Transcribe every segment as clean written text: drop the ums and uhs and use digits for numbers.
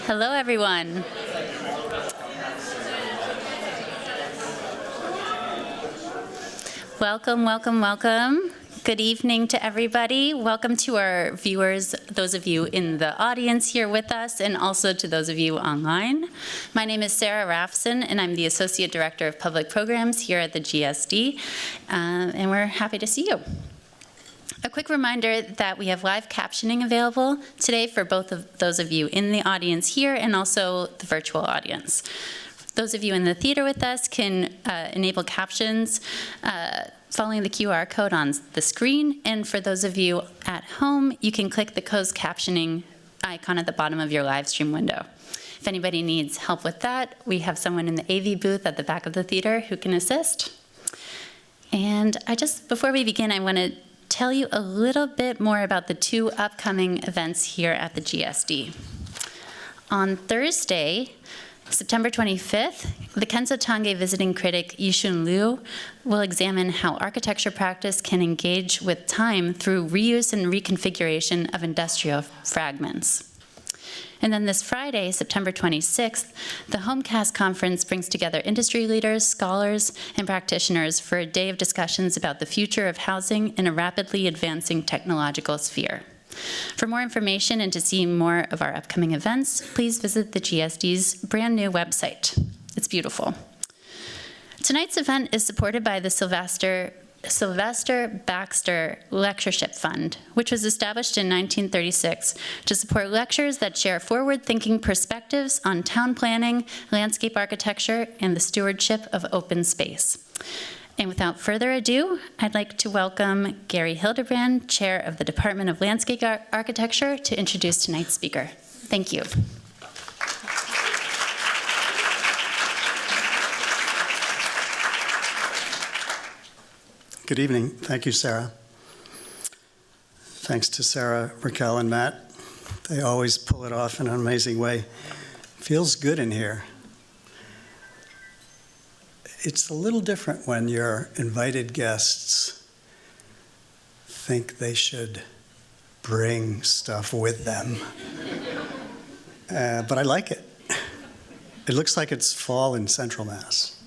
Hello, everyone. Welcome, welcome, welcome. Good evening to everybody. Welcome to our viewers, those of you in the audience here with us, and also to those of you online. My name is Sarah Raffson, and I'm the Associate Director of Public Programs here at the GSD, and we're happy to see you. A quick reminder that we have live captioning available today for both of those of you in the audience here and also the virtual audience. Those of you in the theater with us can enable captions following the QR code on the screen. And for those of you at home, you can click the closed captioning icon at the bottom of your live stream window. If anybody needs help with that, we have someone in the AV booth at the back of the theater who can assist. And before we begin, I want to tell you a little bit more about the two upcoming events here at the GSD. On Thursday, September 25th, the Kenzo Tange visiting critic Yishun Liu will examine how architecture practice can engage with time through reuse and reconfiguration of industrial fragments. And then this Friday, September 26th, the Homecast Conference brings together industry leaders, scholars, and practitioners for a day of discussions about the future of housing in a rapidly advancing technological sphere. For more information and to see more of our upcoming events, please visit the GSD's brand new website. It's beautiful. Tonight's event is supported by the Sylvester Baxter Lectureship Fund, which was established in 1936 to support lectures that share forward-thinking perspectives on town planning, landscape architecture, and the stewardship of open space. And without further ado, I'd like to welcome Gary Hildebrand, Chair of the Department of Landscape Architecture, to introduce tonight's speaker. Thank you. Good evening. Thank you, Sarah. Thanks to Sarah, Raquel, and Matt. They always pull it off in an amazing way. Feels good in here. It's a little different when your invited guests think they should bring stuff with them. But I like it. It looks like it's fall in Central Mass.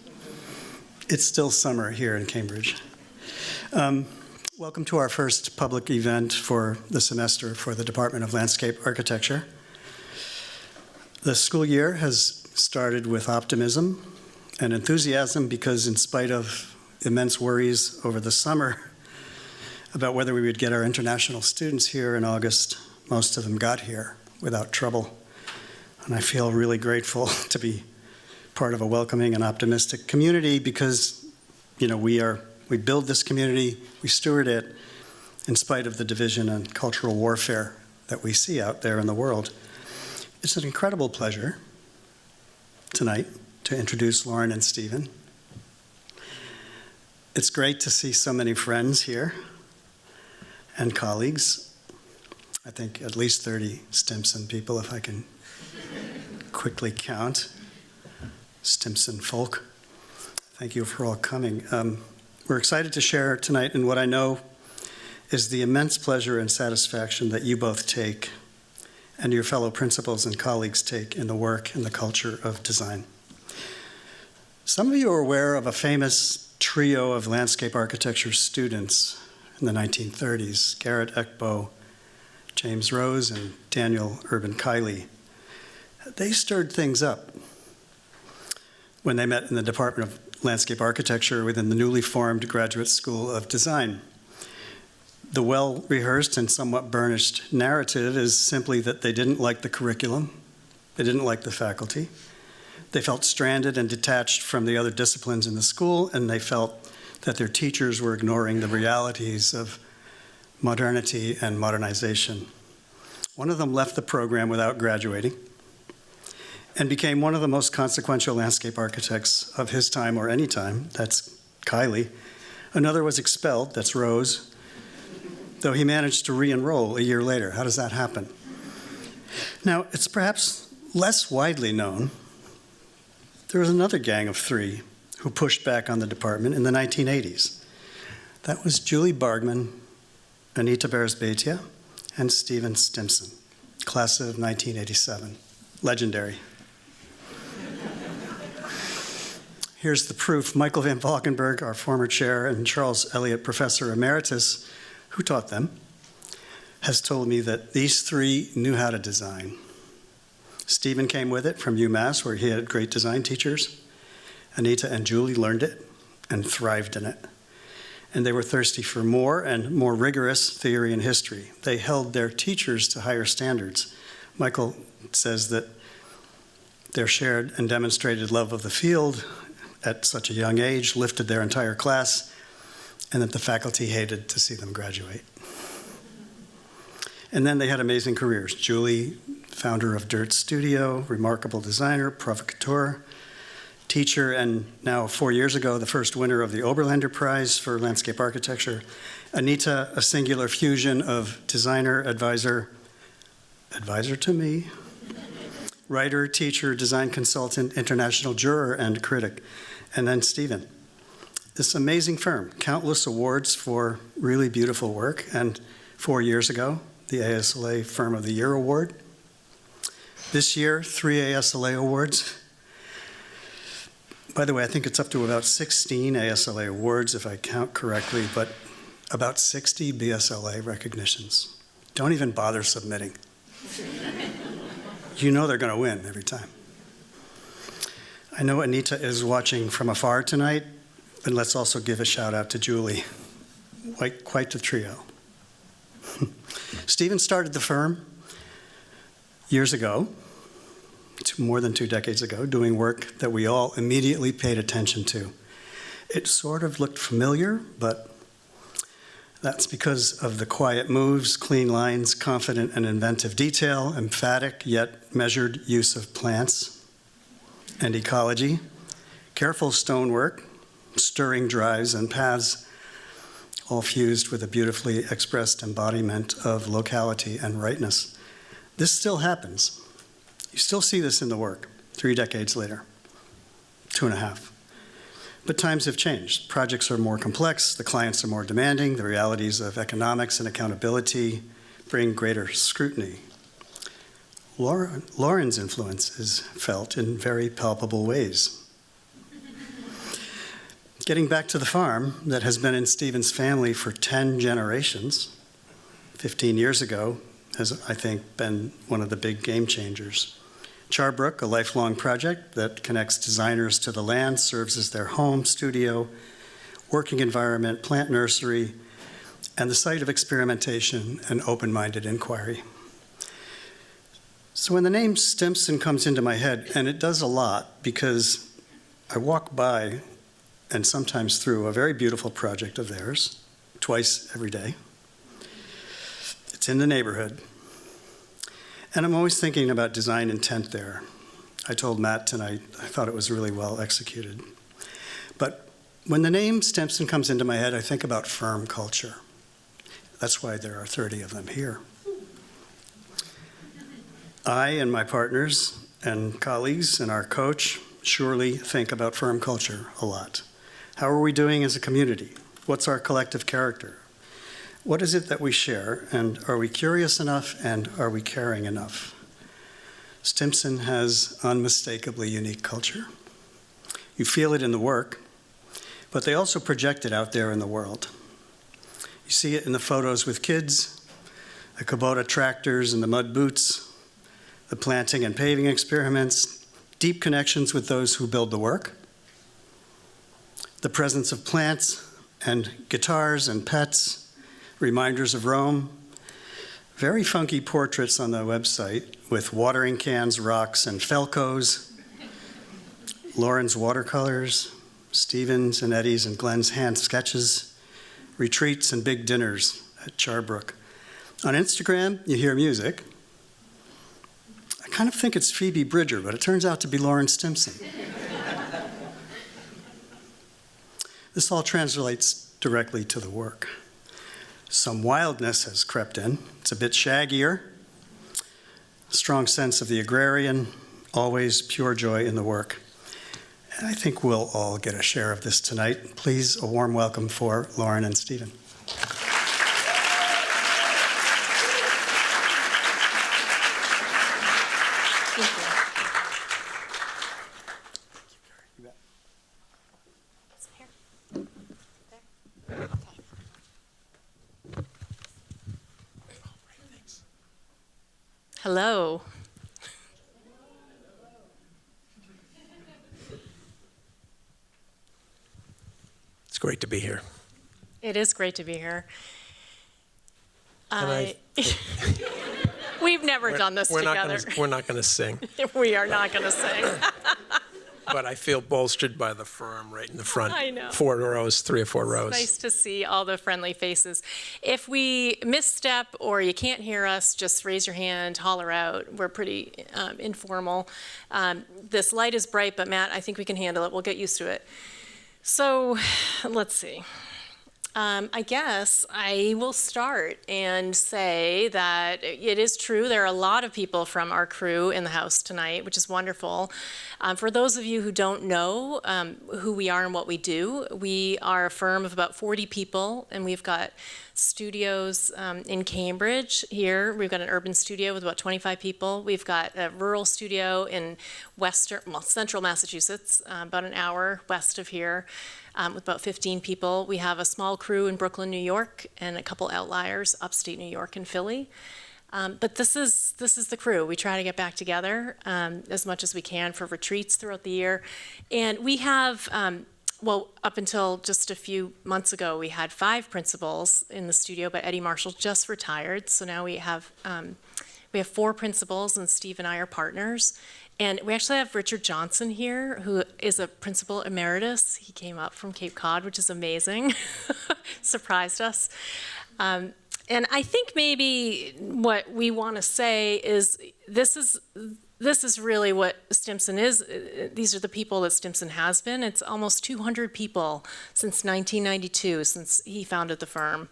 It's still summer here in Cambridge. Welcome to our first public event for the semester for the Department of Landscape Architecture. The school year has started with optimism and enthusiasm because in spite of immense worries over the summer about whether we would get our international students here in August, most of them got here without trouble. And I feel really grateful to be part of a welcoming and optimistic community because, we build this community, we steward it in spite of the division and cultural warfare that we see out there in the world. It's an incredible pleasure tonight to introduce Lauren and Stephen. It's great to see so many friends here and colleagues. I think at least 30 Stimson people, if I can quickly count. Stimson folk. Thank you for all coming. We're excited to share tonight in what I know is the immense pleasure and satisfaction that you both take and your fellow principals and colleagues take in the work and the culture of design. Some of you are aware of a famous trio of landscape architecture students in the 1930s, Garrett Ekbo, James Rose, and Daniel Urban Kiley. They stirred things up when they met in the Department of Landscape Architecture within the newly formed Graduate School of Design. The well-rehearsed and somewhat burnished narrative is simply that they didn't like the curriculum, they didn't like the faculty, they felt stranded and detached from the other disciplines in the school, and they felt that their teachers were ignoring the realities of modernity and modernization. One of them left the program without graduating and became one of the most consequential landscape architects of his time or any time. That's Kiley. Another was expelled. That's Rose, though he managed to re-enroll a year later. How does that happen? Now, it's perhaps less widely known. There was another gang of three who pushed back on the department in the 1980s. That was Julie Bargman, Anita Beresbaitia, and Stephen Stimson, class of 1987. Legendary. Here's the proof. Michael van Valkenburg, our former chair, and Charles Elliott, professor emeritus, who taught them, has told me that these three knew how to design. Stephen came with it from UMass, where he had great design teachers. Anita and Julie learned it and thrived in it. And they were thirsty for more and more rigorous theory and history. They held their teachers to higher standards. Michael says that their shared and demonstrated love of the field at such a young age lifted their entire class, and that the faculty hated to see them graduate. And then they had amazing careers. Julie, founder of Dirt Studio, remarkable designer, provocateur, teacher, and now 4 years ago, the first winner of the Oberländer Prize for landscape architecture. Anita, a singular fusion of designer, advisor to me, writer, teacher, design consultant, international juror, and critic. And then Stephen. This amazing firm, countless awards for really beautiful work, and 4 years ago, the ASLA Firm of the Year Award. This year, 3 ASLA awards. By the way, I think it's up to about 16 ASLA awards, if I count correctly, but about 60 BSLA recognitions. Don't even bother submitting. You know they're going to win every time. I know Anita is watching from afar tonight, but let's also give a shout out to Julie. Quite the trio. Stephen started the firm years ago, more than 2 decades ago, doing work that we all immediately paid attention to. It sort of looked familiar, but that's because of the quiet moves, clean lines, confident and inventive detail, emphatic yet measured use of plants and ecology, careful stonework, stirring drives and paths, all fused with a beautifully expressed embodiment of locality and rightness. This still happens. You still see this in the work 3 decades later, 2.5. But times have changed. Projects are more complex, the clients are more demanding, the realities of economics and accountability bring greater scrutiny. Lauren's influence is felt in very palpable ways. Getting back to the farm that has been in Stephen's family for 10 generations, 15 years ago, has, I think, been one of the big game changers. Charbrook, a lifelong project that connects designers to the land, serves as their home, studio, working environment, plant nursery, and the site of experimentation and open-minded inquiry. So when the name Stimson comes into my head, and it does a lot because I walk by and sometimes through a very beautiful project of theirs, twice every day. It's in the neighborhood. And I'm always thinking about design intent there. I told Matt tonight, I thought it was really well executed. But when the name Stimson comes into my head, I think about firm culture. That's why there are 30 of them here. I and my partners and colleagues and our coach surely think about firm culture a lot. How are we doing as a community? What's our collective character? What is it that we share? And are we curious enough? And are we caring enough? Stimson has unmistakably unique culture. You feel it in the work, but they also project it out there in the world. You see it in the photos with kids, the Kubota tractors and the mud boots, the planting and paving experiments, deep connections with those who build the work, the presence of plants and guitars and pets, reminders of Rome, very funky portraits on the website with watering cans, rocks, and Felcos, Lauren's watercolors, Stephen's and Eddie's and Glenn's hand sketches, retreats and big dinners at Charbrook. On Instagram, you hear music. I kind of think it's Phoebe Bridger, but it turns out to be Lauren Stimson. This all translates directly to the work. Some wildness has crept in. It's a bit shaggier. Strong sense of the agrarian, always pure joy in the work. And I think we'll all get a share of this tonight. Please, a warm welcome for Lauren and Stephen. Thank you. Hello. It's great to be here. It is great to be here. And We've never done this together. We're not going to sing, We are not going to sing. but I feel bolstered by the firm right in the front. I know. 4 rows, 3 or 4 rows. Nice to see all the friendly faces. If we misstep or you can't hear us, just raise your hand, holler out. We're pretty informal. This light is bright, but Matt, I think we can handle it. We'll get used to it. So let's see. I guess I will start and say that it is true there are a lot of people from our crew in the house tonight, which is wonderful. For those of you who don't know who we are and what we do, we are a firm of about 40 people, and we've got studios in Cambridge here. We've got an urban studio with about 25 people. We've got a rural studio in central Massachusetts, about an hour west of here. With about 15 people. We have a small crew in Brooklyn, New York, and a couple outliers, upstate New York and Philly. But this is the crew. We try to get back together as much as we can for retreats throughout the year. And we have, well, up until just a few months ago, we had 5 principals in the studio, but Eddie Marshall just retired. So now we have 4 principals, and Steve and I are partners. And we actually have Richard Johnson here, who is a principal emeritus. He came up from Cape Cod, which is amazing. Surprised us. And I think maybe what we want to say is this is really what Stimson is. These are the people that Stimson has been. It's almost 200 people since 1992, since he founded the firm.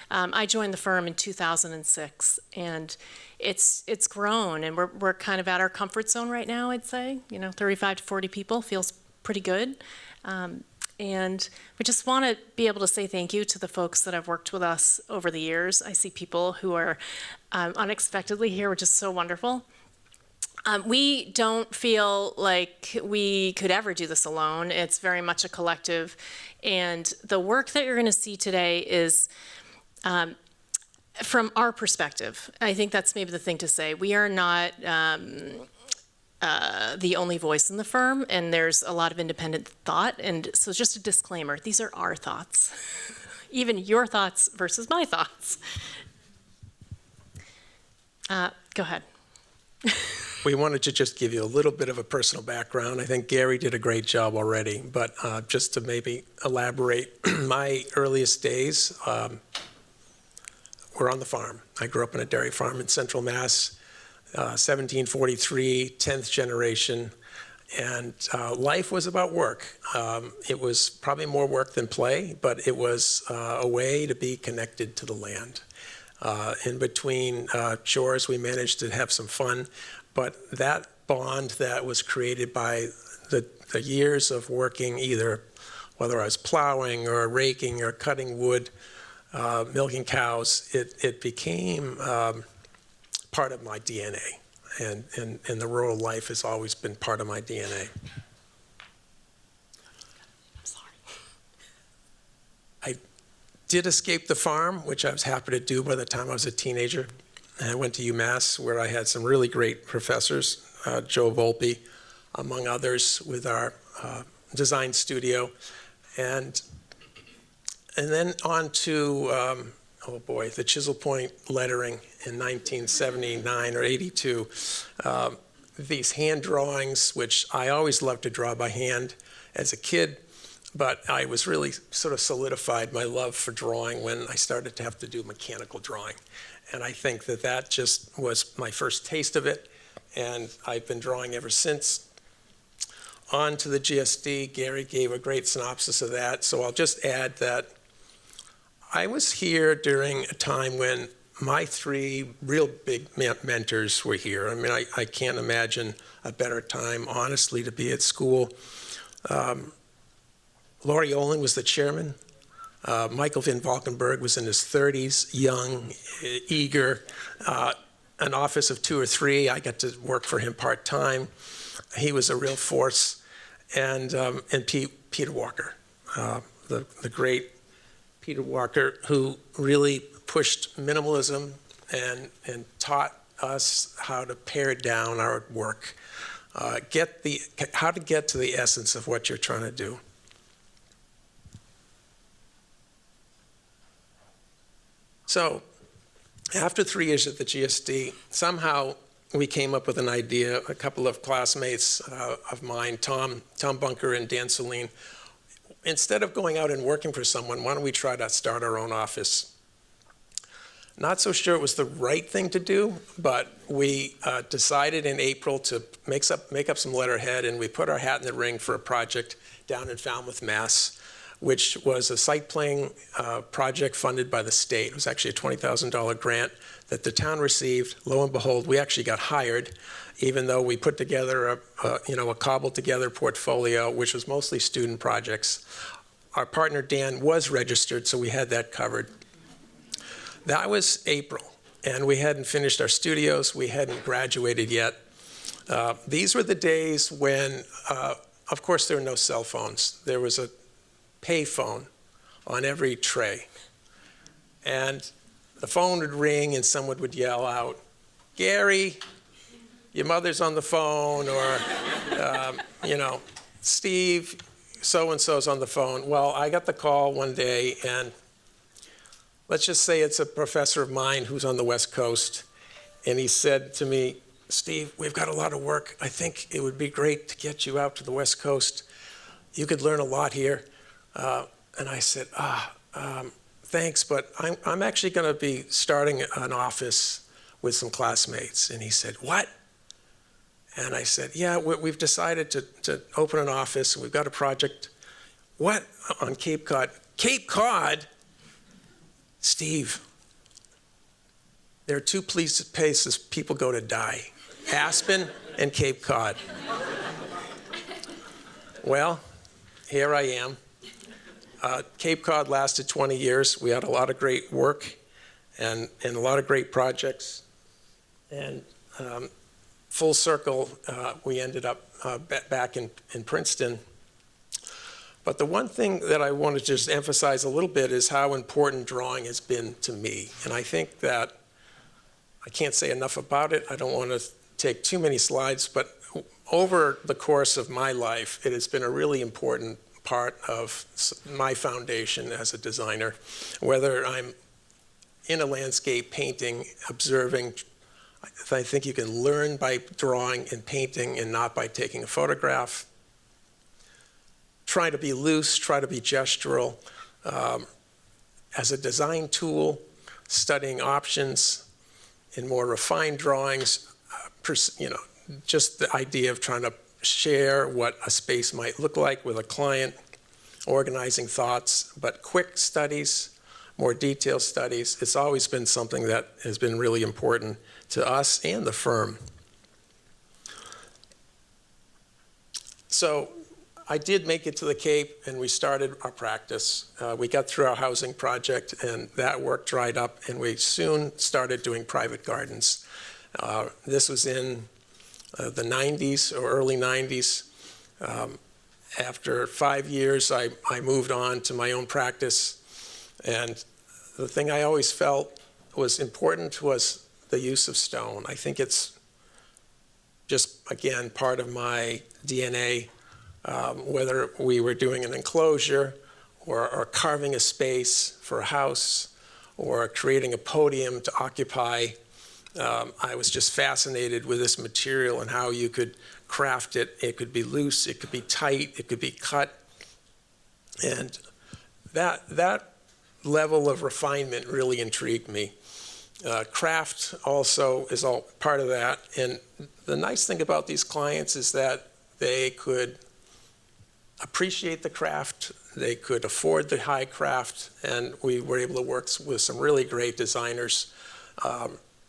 I joined the firm in 2006, and it's grown, and we're kind of at our comfort zone right now, I'd say. 35 to 40 people feels pretty good. And we just want to be able to say thank you to the folks that have worked with us over the years. I see people who are unexpectedly here, which is so wonderful. We don't feel like we could ever do this alone. It's very much a collective. And the work that you're going to see today is from our perspective. I think that's maybe the thing to say. We are not the only voice in the firm, and there's a lot of independent thought. And so just a disclaimer, these are our thoughts. Even your thoughts versus my thoughts. Go ahead. We wanted to just give you a little bit of a personal background. I think Gary did a great job already, but just to maybe elaborate, my earliest days were on the farm. I grew up on a dairy farm in Central Mass, 1743, 10th generation, and life was about work. It was probably more work than play, but it was a way to be connected to the land. In between chores, we managed to have some fun, but that bond that was created by the years of working, either whether I was plowing or raking or cutting wood, milking cows, it became part of my DNA. And the rural life has always been part of my DNA. I did escape the farm, which I was happy to do by the time I was a teenager. And I went to UMass, where I had some really great professors, Joe Volpe, among others, with our design studio. And then on to, the chisel point lettering in 1979 or 82. These hand drawings, which I always loved to draw by hand as a kid, but I was really sort of solidified my love for drawing when I started to have to do mechanical drawing. And I think that just was my first taste of it, and I've been drawing ever since. On to the GSD, Gary gave a great synopsis of that, so I'll just add that I was here during a time when my 3 real big mentors were here. I mean, I can't imagine a better time, honestly, to be at school. Laurie Olin was the chairman. Michael Van Valkenburg was in his 30s, young, eager, an office of 2 or 3. I got to work for him part-time. He was a real force. And Peter Walker, the great Peter Walker, who really pushed minimalism and taught us how to pare down our work, how to get to the essence of what you're trying to do. So, after 3 years at the GSD, somehow we came up with an idea, a couple of classmates of mine, Tom Bunker and Dan Celine. Instead of going out and working for someone, why don't we try to start our own office? Not so sure it was the right thing to do, but we decided in April to make up some letterhead, and we put our hat in the ring for a project down in Falmouth, Mass., which was a site plan project funded by the state. It was actually a $20,000 grant that the town received. Lo and behold, we actually got hired, even though we put together a cobbled together portfolio, which was mostly student projects. Our partner Dan was registered, so we had that covered. That was April, and we hadn't finished our studios. We hadn't graduated yet. These were the days when, of course, there were no cell phones. There was a payphone on every tray. And the phone would ring and someone would yell out, "Gary, your mother's on the phone," or, "Steve, so-and-so's on the phone." Well, I got the call one day, and let's just say it's a professor of mine who's on the West Coast, and he said to me, "Steve, we've got a lot of work. I think it would be great to get you out to the West Coast. You could learn a lot here." And I said, "Thanks, but I'm actually going to be starting an office with some classmates." And he said, "What?" And I said, "Yeah, we've decided to open an office, and we've got a project." "What?" "On Cape Cod." "Cape Cod?" "Steve, there are two places people go to die, Aspen and Cape Cod." Well, here I am. Cape Cod lasted 20 years. We had a lot of great work and a lot of great projects. And full circle, we ended up back in Princeton. But the one thing that I want to just emphasize a little bit is how important drawing has been to me. And I think that I can't say enough about it. I don't want to take too many slides, but over the course of my life, it has been a really important part of my foundation as a designer. Whether I'm in a landscape painting, observing, I think you can learn by drawing and painting and not by taking a photograph. Try to be loose, try to be gestural. As a design tool, studying options in more refined drawings, just the idea of trying to share what a space might look like with a client, organizing thoughts, but quick studies, more detailed studies. It's always been something that has been really important to us and the firm. So I did make it to the Cape, and we started our practice. We got through our housing project, and that work dried up, and we soon started doing private gardens. This was in the 90s or early 90s. After 5 years, I moved on to my own practice. And the thing I always felt was important was the use of stone. I think it's just, again, part of my DNA, whether we were doing an enclosure or carving a space for a house or creating a podium to occupy. I was just fascinated with this material and how you could craft it. It could be loose, it could be tight, it could be cut. And that level of refinement really intrigued me. Craft also is all part of that. And the nice thing about these clients is that they could appreciate the craft, they could afford the high craft, and we were able to work with some really great designers,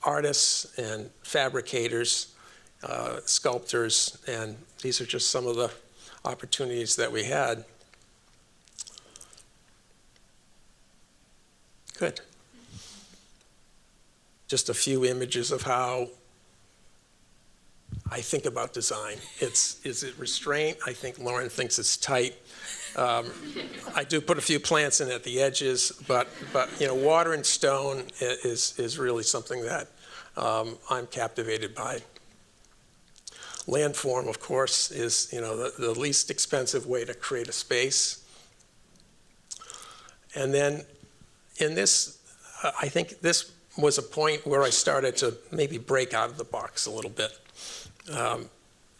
artists and fabricators, sculptors, and these are just some of the opportunities that we had. Good. Just a few images of how I think about design. Is it restraint? I think Lauren thinks it's tight. I do put a few plants in at the edges, but water and stone is really something that I'm captivated by. Landform, of course, is the least expensive way to create a space. And then in this, I think this was a point where I started to maybe break out of the box a little bit.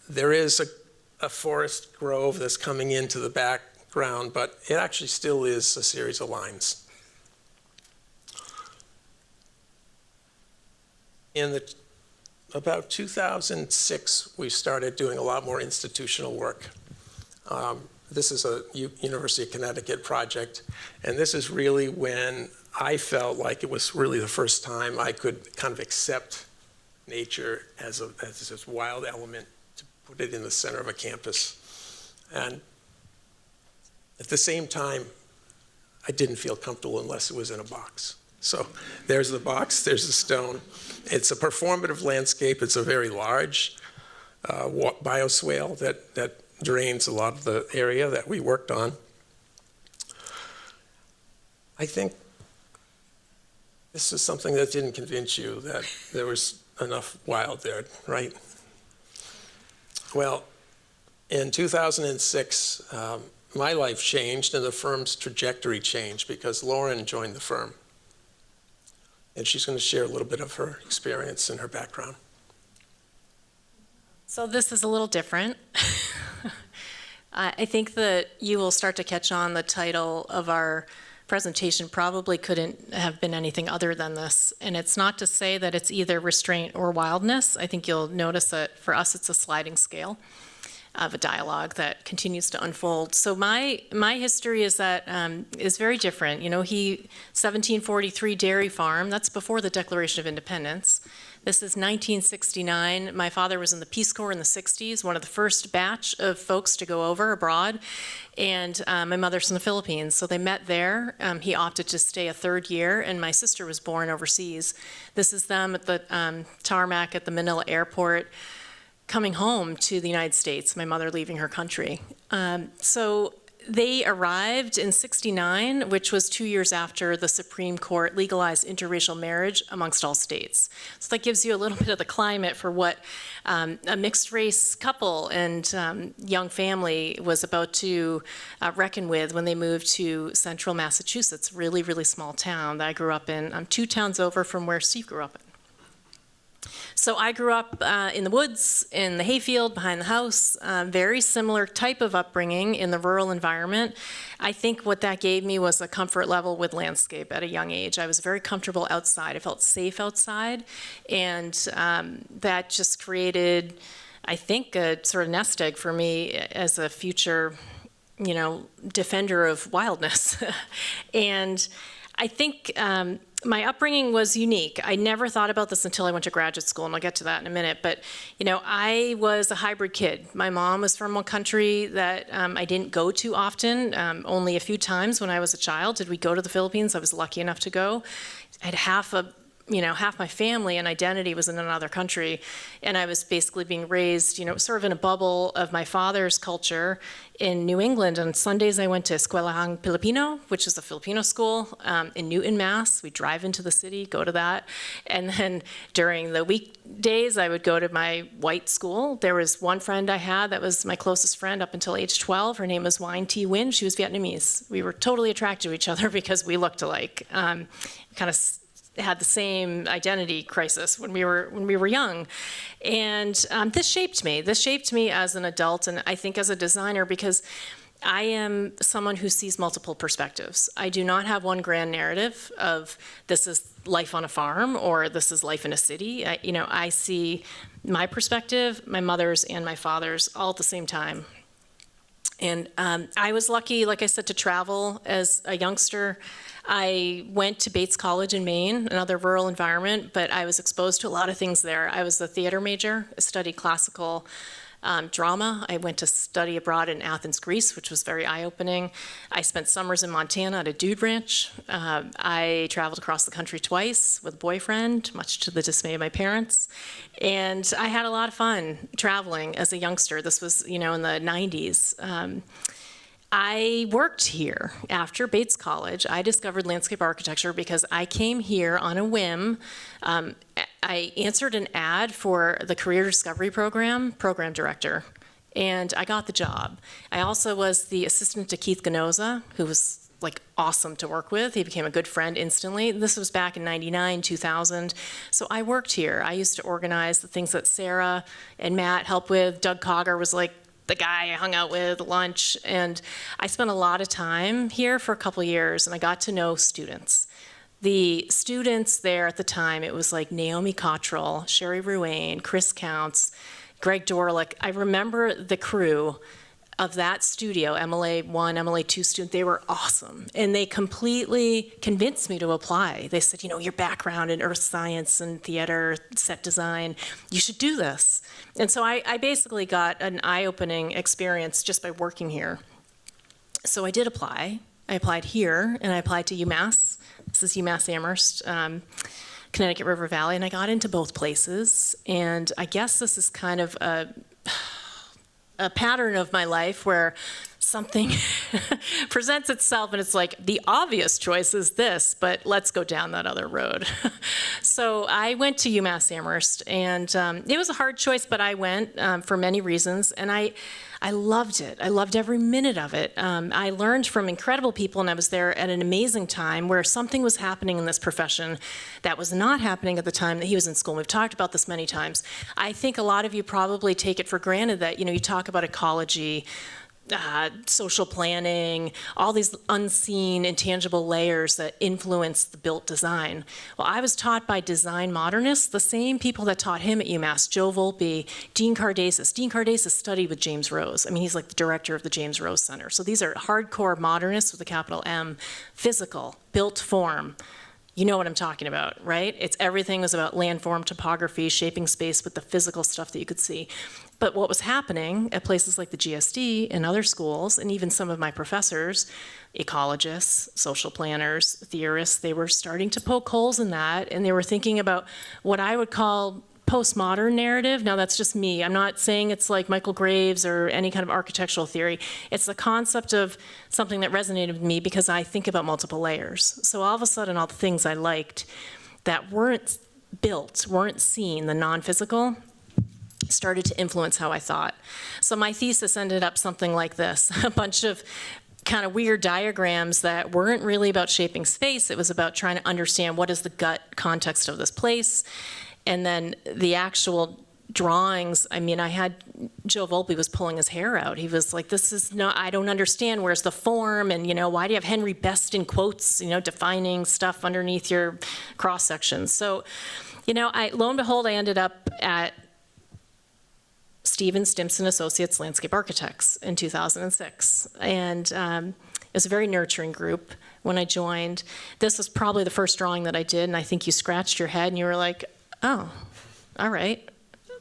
There is a forest grove that's coming into the background, but it actually still is a series of lines. In about 2006, we started doing a lot more institutional work. This is a University of Connecticut project, and this is really when I felt like it was really the first time I could kind of accept nature as this wild element, to put it in the center of a campus. And at the same time, I didn't feel comfortable unless it was in a box. So there's the box, there's the stone. It's a performative landscape. It's a very large bioswale that drains a lot of the area that we worked on. I think this is something that didn't convince you that there was enough wild there, right? Well, in 2006, my life changed and the firm's trajectory changed because Lauren joined the firm. And she's going to share a little bit of her experience and her background. So this is a little different. I think that you will start to catch on the title of our presentation probably couldn't have been anything other than this. And it's not to say that it's either restraint or wildness. I think you'll notice that for us it's a sliding scale of a dialogue that continues to unfold. So my history is that is very different. 1743 dairy farm, that's before the Declaration of Independence. This is 1969. My father was in the Peace Corps in the 60s, one of the first batch of folks to go over abroad. And my mother's from the Philippines, so they met there. He opted to stay a third year, and my sister was born overseas. This is them at the tarmac at the Manila airport, coming home to the United States, my mother leaving her country. So they arrived in '69, which was 2 years after the Supreme Court legalized interracial marriage amongst all states. So that gives you a little bit of the climate for what a mixed race couple and young family was about to reckon with when they moved to central Massachusetts, really, really small town that I grew up in. I'm 2 towns over from where Steve grew up in. So I grew up in the woods, in the hayfield, behind the house, very similar type of upbringing in the rural environment. I think what that gave me was a comfort level with landscape at a young age. I was very comfortable outside. I felt safe outside, and that just created, I think, a sort of nest egg for me as a future, defender of wildness. And I think my upbringing was unique. I never thought about this until I went to graduate school, and I'll get to that in a minute. But, I was a hybrid kid. My mom was from a country that I didn't go to often. Only a few times when I was a child did we go to the Philippines. I was lucky enough to go. I had half my family and identity was in another country, and I was basically being raised, sort of in a bubble of my father's culture in New England. On Sundays, I went to Iskwelahang Pilipino, which is a Filipino school in Newton, Mass. We drive into the city, go to that, and then during the weekdays, I would go to my white school. There was one friend I had that was my closest friend up until age 12. Her name was Wine T. Win. She was Vietnamese. We were totally attracted to each other because we looked alike. Kind of had the same identity crisis when we were young, and this shaped me. This shaped me as an adult, and I think as a designer, because I am someone who sees multiple perspectives. I do not have one grand narrative of this is life on a farm or this is life in a city. I see my perspective, my mother's, and my father's all at the same time. And I was lucky, like I said, to travel as a youngster. I went to Bates College in Maine, another rural environment, but I was exposed to a lot of things there. I was a theater major, I studied classical drama. I went to study abroad in Athens, Greece, which was very eye-opening. I spent summers in Montana at a dude ranch. I traveled across the country twice with a boyfriend, much to the dismay of my parents. And I had a lot of fun traveling as a youngster. This was, in the 90s. I worked here after Bates College. I discovered landscape architecture because I came here on a whim. I answered an ad for the Career Discovery Program director, and I got the job. I also was the assistant to Keith Ganoza, who was like awesome to work with. He became a good friend instantly. This was back in 99, 2000. So I worked here. I used to organize the things that Sarah and Matt helped with. Doug Cogger was like the guy I hung out with, lunch. And I spent a lot of time here for a couple of years, and I got to know students. The students there at the time, it was like Naomi Cottrell, Sherry Ruane, Chris Counts, Greg Dorlick. I remember the crew of that studio, MLA 1, MLA 2 student. They were awesome. And they completely convinced me to apply. They said, you know, your background in earth science and theater, set design, you should do this. And so I basically got an eye-opening experience just by working here. So I did apply. I applied here, and I applied to UMass. This is UMass Amherst, Connecticut River Valley, and I got into both places. And I guess this is kind of a pattern of my life where something presents itself and it's like, the obvious choice is this, but let's go down that other road. So I went to UMass Amherst, and it was a hard choice, but I went for many reasons, and I loved it. I loved every minute of it. I learned from incredible people, and I was there at an amazing time where something was happening in this profession that was not happening at the time that he was in school. We've talked about this many times. I think a lot of you probably take it for granted that, you know, you talk about ecology, social planning, all these unseen, intangible layers that influence the built design. Well, I was taught by design modernists, the same people that taught him at UMass, Joe Volpe, Dean Cardasis. Dean Cardasis studied with James Rose. I mean, he's like the director of the James Rose Center. So these are hardcore modernists with a capital M, physical, built form. You know what I'm talking about, right? Everything was about landform, topography, shaping space with the physical stuff that you could see. But what was happening at places like the GSD and other schools, and even some of my professors, ecologists, social planners, theorists, they were starting to poke holes in that, and they were thinking about what I would call postmodern narrative. Now, that's just me. I'm not saying it's like Michael Graves or any kind of architectural theory. It's the concept of something that resonated with me because I think about multiple layers. So all of a sudden, all the things I liked that weren't built, weren't seen, the non-physical, started to influence how I thought. So my thesis ended up something like this, a bunch of kind of weird diagrams that weren't really about shaping space. It was about trying to understand what is the gut context of this place. And then the actual drawings, I mean, I had, Joe Volpe was pulling his hair out. He was like, this is not, I don't understand, where's the form? And, you know, why do you have Henry Best in quotes, you know, defining stuff underneath your cross sections? So, you know, lo and behold, I ended up at Stephen Stimson Associates Landscape Architects in 2006. And it was a very nurturing group when I joined. This was probably the first drawing that I did, and I think you scratched your head and you were like, oh, all right.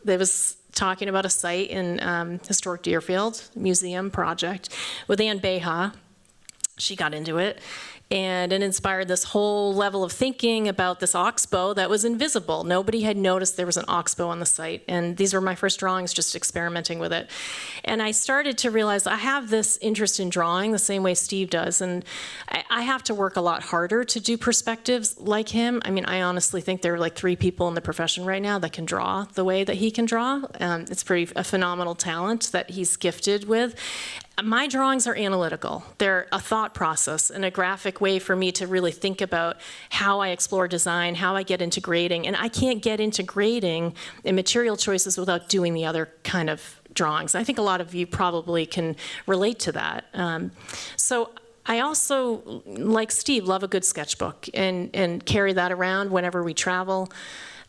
It was talking about a site in historic Deerfield museum project with Ann Beha. She got into it. And it inspired this whole level of thinking about this oxbow that was invisible. Nobody had noticed there was an oxbow on the site. And these were my first drawings, just experimenting with it. And I started to realize I have this interest in drawing the same way Steve does. And I have to work a lot harder to do perspectives like him. I mean, I honestly think there are like 3 people in the profession right now that can draw the way that he can draw. It's a phenomenal talent that he's gifted with. My drawings are analytical. They're a thought process and a graphic way for me to really think about how I explore design, how I get into grading. And I can't get into grading and material choices without doing the other kind of drawings. I think a lot of you probably can relate to that. So I also, like Steve, love a good sketchbook and carry that around whenever we travel.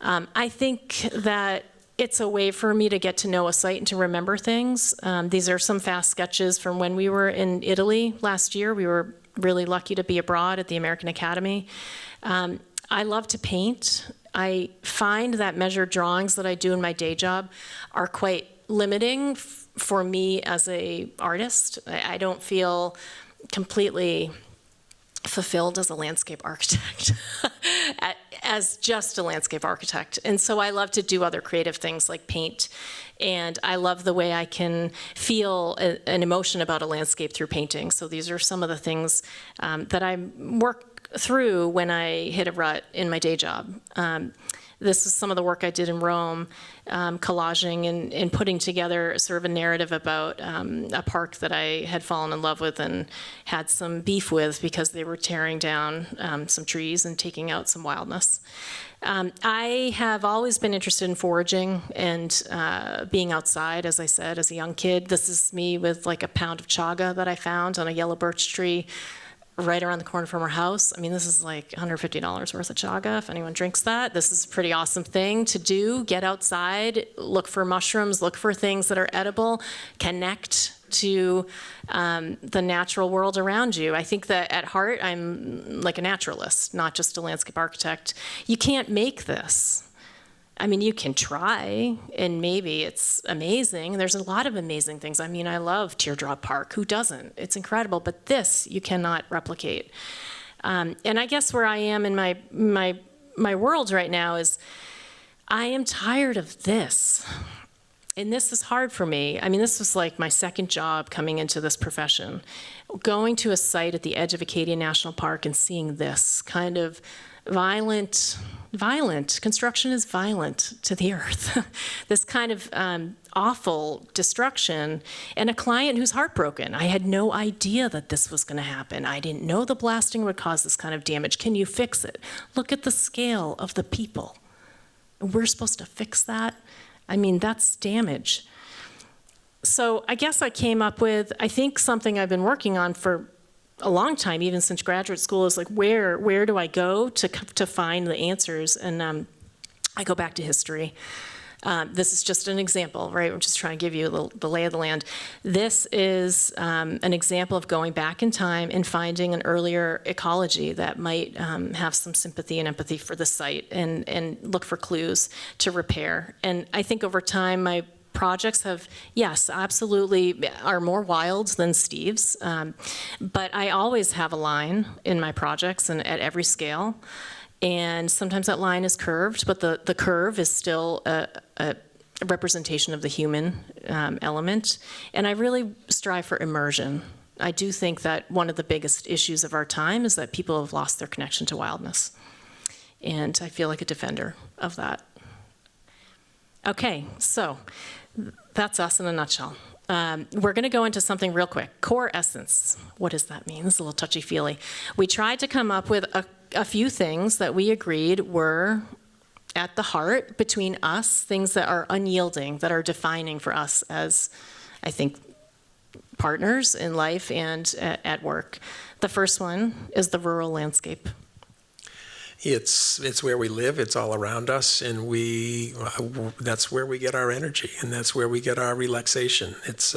I think that it's a way for me to get to know a site and to remember things. These are some fast sketches from when we were in Italy last year. We were really lucky to be abroad at the American Academy. I love to paint. I find that measured drawings that I do in my day job are quite limiting for me as an artist. I don't feel completely fulfilled as a landscape architect, as just a landscape architect. And so I love to do other creative things like paint. And I love the way I can feel an emotion about a landscape through painting. So these are some of the things that I work through when I hit a rut in my day job. This is some of the work I did in Rome, collaging and putting together sort of a narrative about a park that I had fallen in love with and had some beef with because they were tearing down some trees and taking out some wildness. I have always been interested in foraging and being outside, as I said, as a young kid. This is me with like a pound of chaga that I found on a yellow birch tree right around the corner from our house. I mean, this is like $150 worth of chaga, if anyone drinks that. This is a pretty awesome thing to do. Get outside, look for mushrooms, look for things that are edible, connect to the natural world around you. I think that at heart, I'm like a naturalist, not just a landscape architect. You can't make this. I mean, you can try, and maybe it's amazing. There's a lot of amazing things. I mean, I love Teardrop Park. Who doesn't? It's incredible. But this, you cannot replicate. And I guess where I am in my world right now is I am tired of this. And this is hard for me. I mean, this was like my second job coming into this profession. Going to a site at the edge of Acadia National Park and seeing this kind of violent, construction is violent to the earth. This kind of awful destruction, and a client who's heartbroken. I had no idea that this was gonna happen. I didn't know the blasting would cause this kind of damage. Can you fix it? Look at the scale of the people. We're supposed to fix that? I mean, that's damage. So I guess I came up with, I think something I've been working on for a long time, even since graduate school, is like, where do I go to find the answers? And I go back to history. This is just an example, right? I'm just trying to give you the lay of the land. This is an example of going back in time and finding an earlier ecology that might have some sympathy and empathy for the site and look for clues to repair. And I think over time, my projects have, yes, absolutely are more wild than Steve's, but I always have a line in my projects and at every scale. And sometimes that line is curved, but the curve is still a representation of the human element. And I really strive for immersion. I do think that one of the biggest issues of our time is that people have lost their connection to wildness. And I feel like a defender of that. Okay, so that's us in a nutshell. We're going to go into something real quick. Core essence. What does that mean? This is a little touchy-feely. We tried to come up with a few things that we agreed were at the heart between us, things that are unyielding, that are defining for us as, I think, partners in life and at work. The first one is the rural landscape. It's where we live, it's all around us, and that's where we get our energy, and that's where we get our relaxation. It's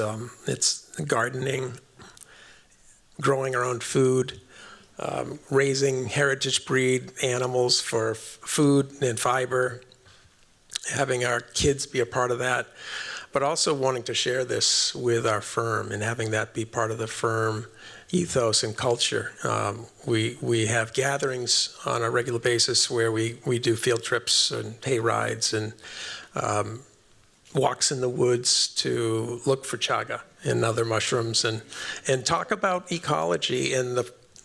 gardening, growing our own food, raising heritage breed animals for food and fiber, having our kids be a part of that, but also wanting to share this with our firm and having that be part of the firm ethos and culture. We have gatherings on a regular basis where we do field trips and hay rides and walks in the woods to look for chaga and other mushrooms and talk about ecology and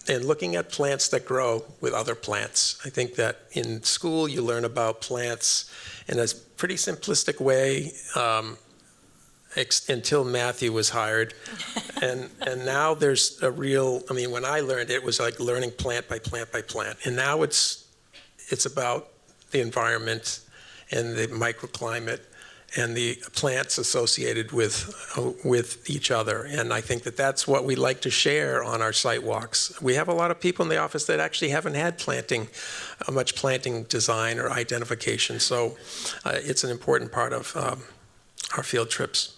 looking at plants that grow with other plants. I think that in school you learn about plants in a pretty simplistic way until Matthew was hired. And now there's a real, I mean, when I learned it was like learning plant by plant by plant. And now it's about the environment and the microclimate and the plants associated with each other. And I think that that's what we like to share on our site walks. We have a lot of people in the office that actually haven't had much planting design or identification. So it's an important part of our field trips.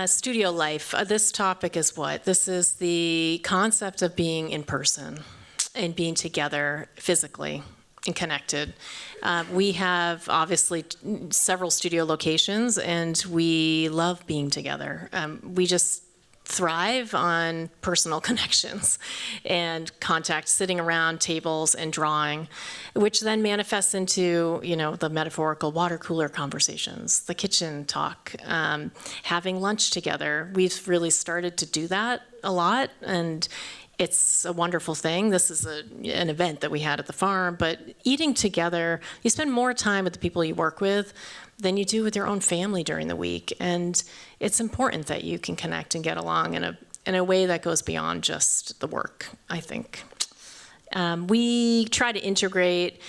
Studio life. This topic is what? This is the concept of being in person and being together physically and connected. We have obviously several studio locations and we love being together. We just thrive on personal connections and contact, sitting around tables and drawing, which then manifests into, the metaphorical water cooler conversations, the kitchen talk, having lunch together. We've really started to do that a lot, and it's a wonderful thing. This is an event that we had at the farm, but eating together, you spend more time with the people you work with than you do with your own family during the week. And it's important that you can connect and get along in a way that goes beyond just the work, I think. We try to integrate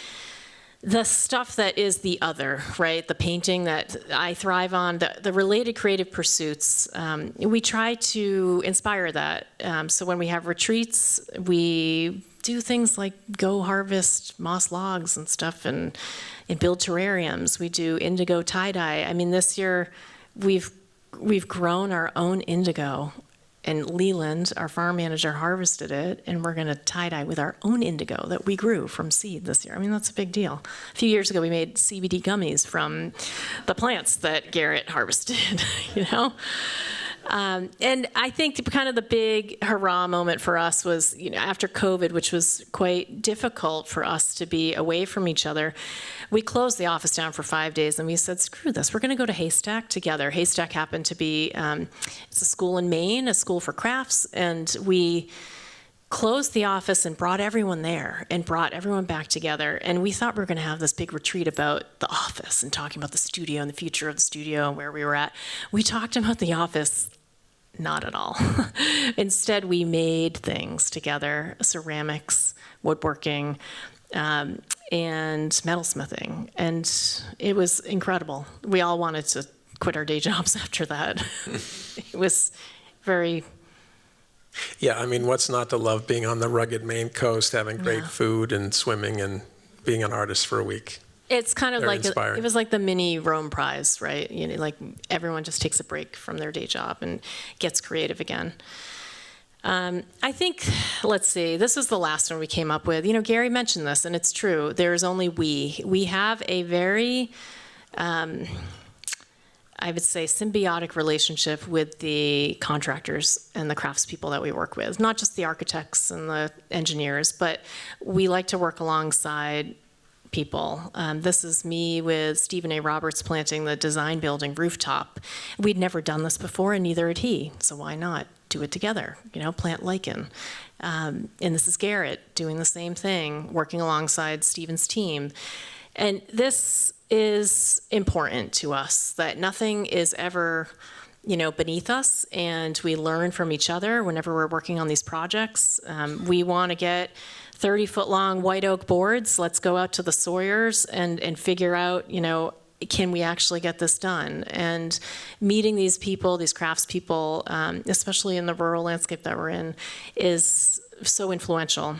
the stuff that is the other, right? The painting that I thrive on, the related creative pursuits. We try to inspire that. So when we have retreats, we do things like go harvest moss logs and stuff and build terrariums. We do indigo tie-dye. I mean, this year we've grown our own indigo. And Leland, our farm manager, harvested it, and we're going to tie-dye with our own indigo that we grew from seed this year. I mean, that's a big deal. A few years ago, we made CBD gummies from the plants that Garrett harvested, And I think kind of the big hurrah moment for us was, after COVID, which was quite difficult for us to be away from each other, we closed the office down for 5 days, and we said, screw this, we're going to go to Haystack together. Haystack happened to be, it's a school in Maine, a school for crafts, and we closed the office and brought everyone there and brought everyone back together. And we thought we were going to have this big retreat about the office and talking about the studio and the future of the studio and where we were at. We talked about the office. Not at all. Instead, we made things together, ceramics, woodworking, and metalsmithing. And it was incredible. We all wanted to quit our day jobs after that. It was very... Yeah, I mean, what's not to love being on the rugged Maine coast, having great food and swimming and being an artist for a week? It's kind of Very like inspiring. it was like the mini Rome Prize, right? Like everyone just takes a break from their day job and gets creative again. I think, let's see, this is the last one we came up with. Gary mentioned this, and it's true. There's only we. We have a very, I would say, symbiotic relationship with the contractors and the craftspeople that we work with. Not just the architects and the engineers, but we like to work alongside people. This is me with Stephen A. Roberts planting the design building rooftop. We'd never done this before, and neither had he, so why not do it together, plant lichen. And this is Garrett doing the same thing, working alongside Stephen's team. And this is important to us, that nothing is ever, beneath us, and we learn from each other whenever we're working on these projects. We want to get 30-foot-long white oak boards. Let's go out to the Sawyers and figure out, can we actually get this done? And meeting these people, these craftspeople, especially in the rural landscape that we're in, is so influential.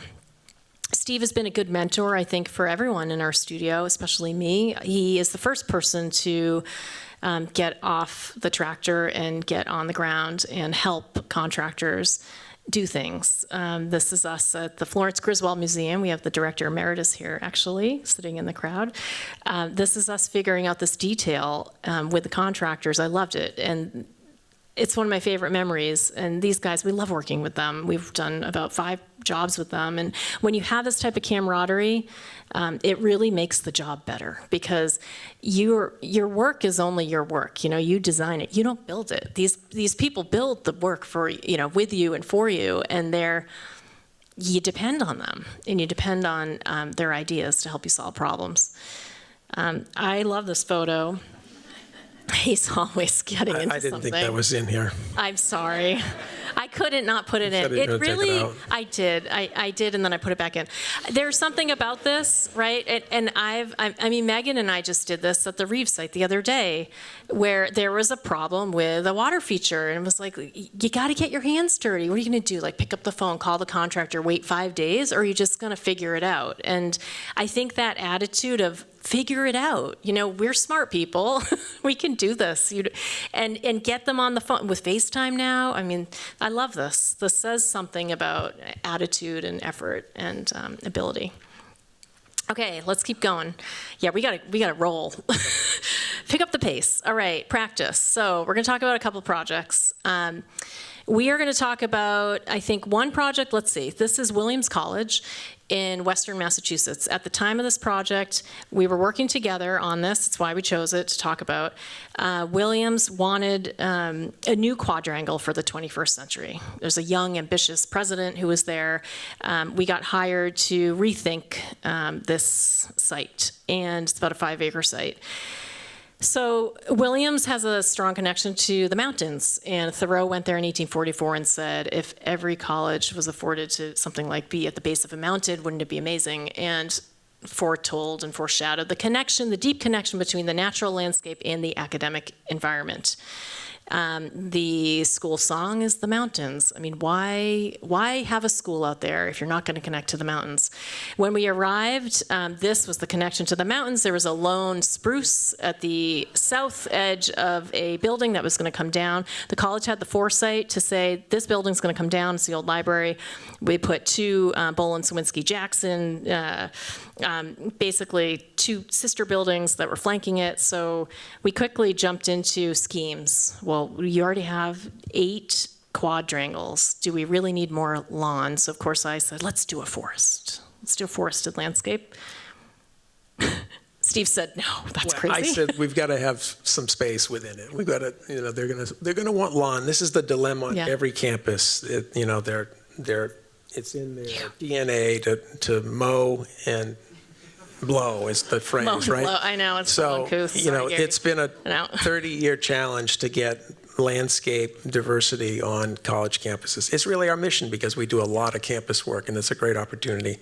Steve has been a good mentor, I think, for everyone in our studio, especially me. He is the first person to get off the tractor and get on the ground and help contractors do things. This is us at the Florence Griswold Museum. We have the director emeritus here, actually, sitting in the crowd. This is us figuring out this detail with the contractors. I loved it, and it's one of my favorite memories. And these guys, we love working with them. We've done about 5 jobs with them. And when you have this type of camaraderie, it really makes the job better, because your work is only your work. You design it, you don't build it. These people build the work for, with you and for you, and you depend on them, and you depend on their ideas to help you solve problems. I love this photo. He's always getting into something. I didn't think that was in here. I'm sorry. I couldn't not put it in. It really, I did, and then I put it back in. There's something about this, right? And I mean, Megan and I just did this at the Reeve site the other day, where there was a problem with a water feature, and it was like, you got to get your hands dirty. What are you going to do? Like, pick up the phone, call the contractor, wait 5 days, or are you just going to figure it out? And I think that attitude of figure it out. We're smart people. We can do this. And get them on the phone with FaceTime now. I mean, I love this. This says something about attitude and effort and ability. Okay, let's keep going. Yeah, we gotta roll. Pick up the pace. All right, practice. So we're gonna talk about a couple projects. We are going to talk about, I think, one project. Let's see. This is Williams College in Western Massachusetts. At the time of this project, we were working together on this. That's why we chose it to talk about. Williams wanted a new quadrangle for the 21st century. There's a young, ambitious president who was there. We got hired to rethink this site, and it's about a 5-acre site. So Williams has a strong connection to the mountains, and Thoreau went there in 1844 and said, if every college was afforded to something like be at the base of a mountain, wouldn't it be amazing? And foretold and foreshadowed the connection, the deep connection between the natural landscape and the academic environment. The school song is the mountains. I mean, why have a school out there if you're not going to connect to the mountains? When we arrived, this was the connection to the mountains. There was a lone spruce at the south edge of a building that was going to come down. The college had the foresight to say, this building's going to come down. It's the old library. We put 2 Boland Sawinski Jackson, basically 2 sister buildings that were flanking it. So we quickly jumped into schemes. Well, you already have 8 quadrangles. Do we really need more lawn? So of course I said, let's do a forest. Let's do a forested landscape. Steve said, no, that's crazy. I said, we've got to have some space within it. We've got to, they're going to want lawn. This is the dilemma on every campus. It's in their DNA to mow and blow is the phrase, Mow and right? blow. I know, it's so uncouth. It's been a 30-year challenge to get landscape diversity on college campuses. It's really our mission because we do a lot of campus work, and it's a great opportunity.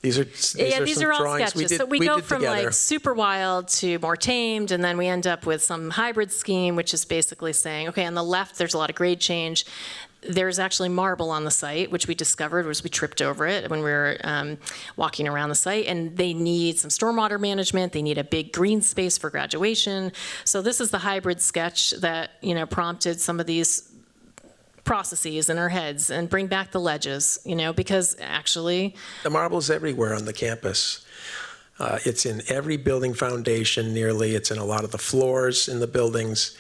These are all drawings sketches. So we go from together. Like super wild to more tamed, and then we end up with some hybrid scheme, which is basically saying, okay, on the left there's a lot of grade change. There's actually marble on the site, which we discovered as we tripped over it when we were walking around the site, and they need some stormwater management. They need a big green space for graduation. So this is the hybrid sketch that prompted some of these processes in our heads and bring back the ledges, because actually the marble's everywhere on the campus. It's in every building foundation nearly. It's in a lot of the floors in the buildings,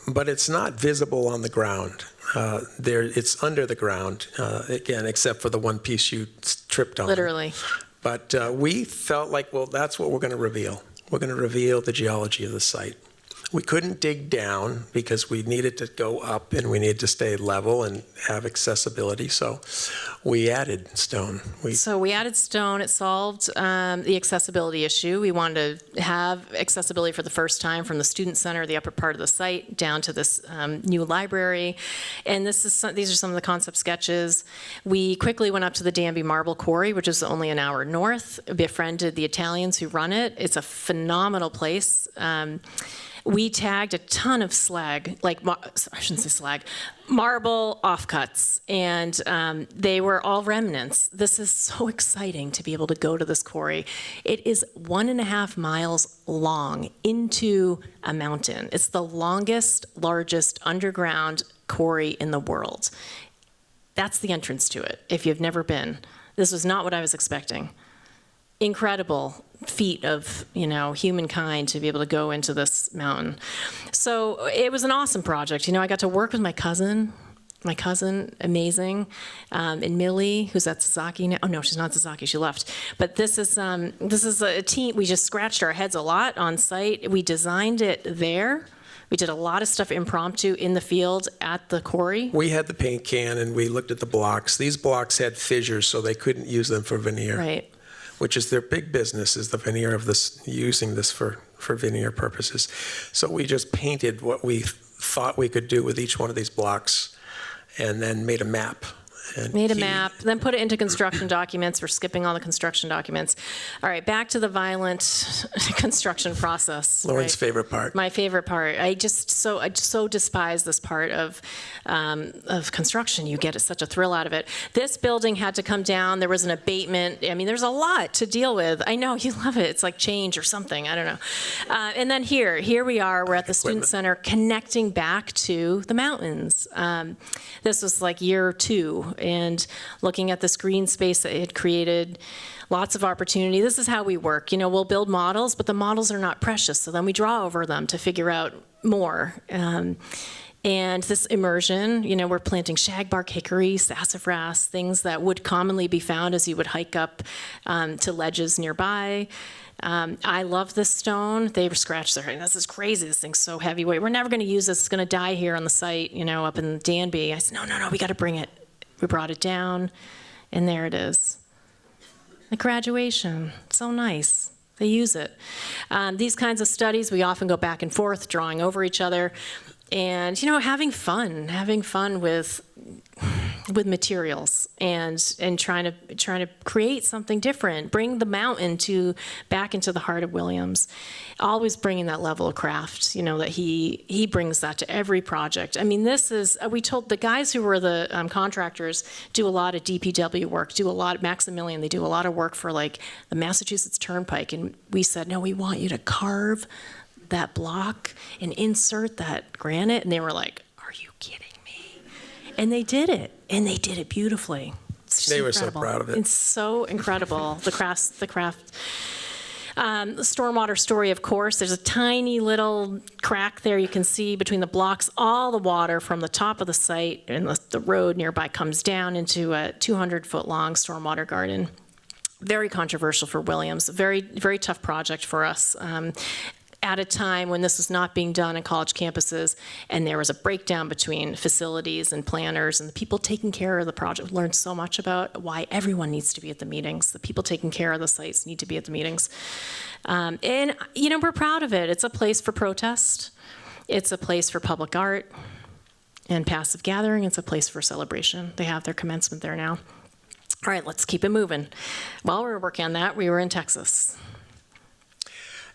but it's not visible on the ground. It's under the ground, again, except for the one piece you tripped on. Literally. But we felt like, well, that's what we're going to reveal. We're going to reveal the geology of the site. We couldn't dig down because we needed to go up and we needed to stay level and have accessibility. So we added stone. So we added stone. It solved the accessibility issue. We wanted to have accessibility for the first time from the student center, the upper part of the site, down to this new library. And these are some of the concept sketches. We quickly went up to the Danby Marble Quarry, which is only an hour north, befriended the Italians who run it. It's a phenomenal place. We tagged a ton of slag, I shouldn't say slag, marble offcuts, and they were all remnants. This is so exciting to be able to go to this quarry. It is 1.5 miles long into a mountain. It's the longest, largest underground quarry in the world. That's the entrance to it, if you've never been. This was not what I was expecting. Incredible feat of humankind to be able to go into this mountain. So it was an awesome project. I got to work with my cousin, amazing, and Millie, who's at Sasaki now. Oh no, she's not Sasaki, she left. But this is a team. We just scratched our heads a lot on site. We designed it there. We did a lot of stuff impromptu in the field at the quarry. We had the paint can and we looked at the blocks. These blocks had fissures, so they couldn't use them for veneer. Right. Which is their big business, is the veneer of this, using this for veneer purposes. So we just painted what we thought we could do with each one of these blocks and then made a map. Then put it into construction documents. We're skipping all the construction documents. All right, back to the violent construction process. Lauren's favorite part. My favorite part. I so despise this part of construction. You get such a thrill out of it. This building had to come down. There was an abatement. I mean, there's a lot to deal with. I know, you love it. It's like change or something. I don't know. And then here we are. We're at the Student Center connecting back to the mountains. This was like year 2. And looking at this green space that it had created, lots of opportunity. This is how we work. We'll build models, but the models are not precious. So then we draw over them to figure out more. And this immersion, we're planting shagbark hickory, sassafras, things that would commonly be found as you would hike up to ledges nearby. I love this stone. They scratched their head. This is crazy. This thing's so heavyweight. We're never going to use this. It's going to die here on the site, up in Danby. I said, no, we got to bring it. We brought it down, and there it is. The graduation. So nice. They use it. These kinds of studies, we often go back and forth, drawing over each other. And, having fun with materials and trying to create something different, bring the mountain back into the heart of Williams, always bringing that level of craft, that he brings that to every project. I mean, we told the guys who were the contractors do a lot of DPW work, Maximilian, they do a lot of work for like the Massachusetts Turnpike. And we said, no, we want you to carve that block and insert that granite. And they were like, are you kidding me? And they did it, and they did it beautifully. They were so proud of it. It's so incredible, the craft. The stormwater story, of course, there's a tiny little crack there you can see between the blocks. All the water from the top of the site and the road nearby comes down into a 200-foot-long stormwater garden. Very controversial for Williams, very, very tough project for us. At a time when this was not being done in college campuses, and there was a breakdown between facilities and planners and the people taking care of the project. Learned so much about why everyone needs to be at the meetings. The people taking care of the sites need to be at the meetings. And, we're proud of it. It's a place for protest. It's a place for public art and passive gathering. It's a place for celebration. They have their commencement there now. All right, let's keep it moving. While we were working on that, we were in Texas.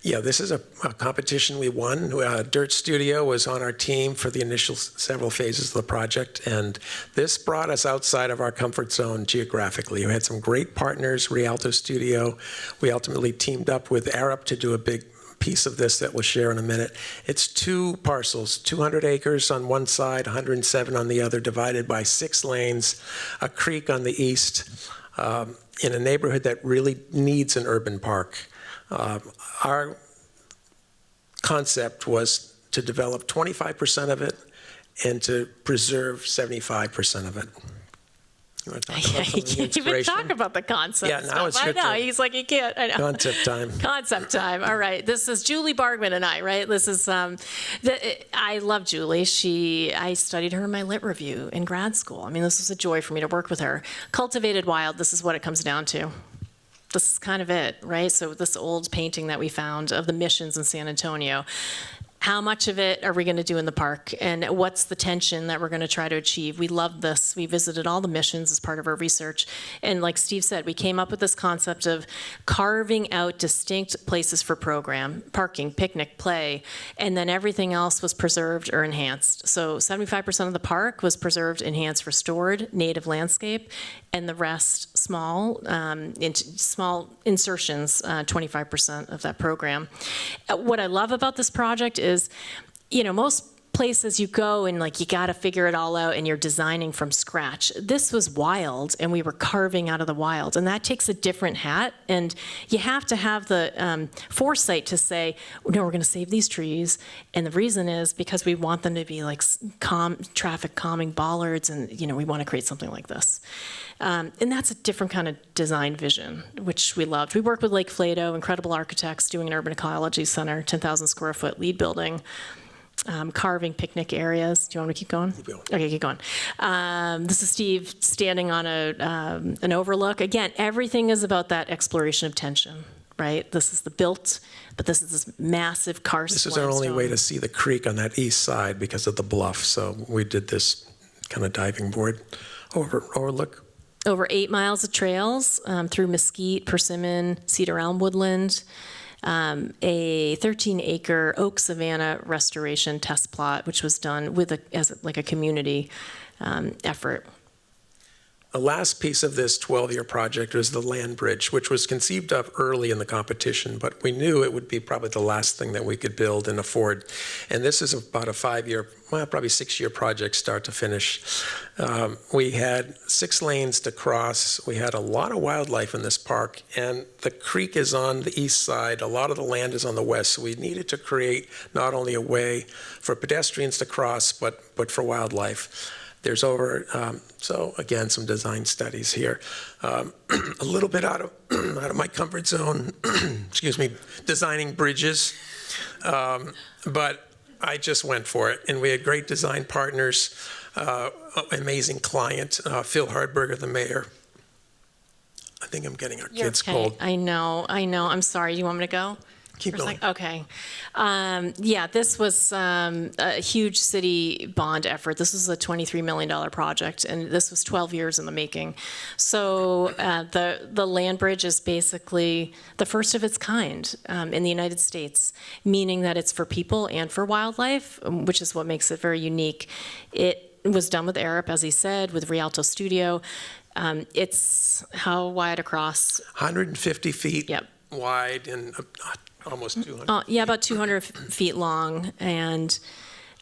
Yeah, this is a competition we won. Dirt Studio was on our team for the initial several phases of the project, and this brought us outside of our comfort zone geographically. We had some great partners, Rialto Studio. We ultimately teamed up with Arup to do a big piece of this that we'll share in a minute. It's 2 parcels, 200 acres on one side, 107 on the other, divided by 6 lanes, a creek on the east, in a neighborhood that really needs an urban park. Our concept was to develop 25% of it and to preserve 75% of it. You want to talk about He can't even talk about the concept. Yeah, now it's I your know. turn. He's like, he can't. I know. Concept time. Concept time. All right. This is Julie Bargman and I, right? This is, I love Julie. I studied her in my lit review in grad school. I mean, this was a joy for me to work with her. Cultivated Wild, this is what it comes down to. This is kind of it, right? So this old painting that we found of the missions in San Antonio, how much of it are we going to do in the park? And what's the tension that we're going to try to achieve? We love this. We visited all the missions as part of our research. And like Steve said, we came up with this concept of carving out distinct places for parking, picnic, play, and then everything else was preserved or enhanced. So 75% of the park was preserved, enhanced, restored, native landscape, and the rest small insertions, 25% of that program. What I love about this project is, most places you go and you got to figure it all out and you're designing from scratch. This was wild, and we were carving out of the wild, and that takes a different hat, and you have to have the foresight to say, no, we're going to save these trees, and the reason is because we want them to be traffic calming bollards, and we want to create something like this. And that's a different kind of design vision, which we loved. We worked with Lake Flato, incredible architects, doing an urban ecology center, 10,000 square foot lead building. Carving picnic areas. Do you want me to keep going? Keep going. Okay, keep going. This is Steve standing on an overlook. Again, everything is about that exploration of tension, right? This is the built, but this is this massive karst. This is our only limestone. way to see the creek on that east side because of the bluff. So we did this kind of diving board overlook. Over 8 miles of trails through mesquite, persimmon, cedar elm woodland. A 13-acre oak savanna restoration test plot, which was done as a community effort. The last piece of this 12-year project was the land bridge, which was conceived of early in the competition, but we knew it would be probably the last thing that we could build and afford. And this is about a 5-year, well, probably 6-year project, start to finish. We had 6 lanes to cross. We had a lot of wildlife in this park, and the creek is on the east side. A lot of the land is on the west, so we needed to create not only a way for pedestrians to cross, but for wildlife. There's so again, some design studies here. A little bit out of my comfort zone, excuse me, designing bridges. But I just went for it. And we had great design partners, amazing client, Phil Hardberger, the mayor. I think I'm getting our kids cold. I know. I'm sorry. You want me to go? Keep going. Okay. Yeah, this was a huge city bond effort. This was a $23 million project, and this was 12 years in the making. So the land bridge is basically the first of its kind in the United States, meaning that it's for people and for wildlife, which is what makes it very unique. It was done with Arup, as he said, with Rialto Studio. It's how wide across? 150 feet wide and almost 200. Yeah, about 200 feet long, and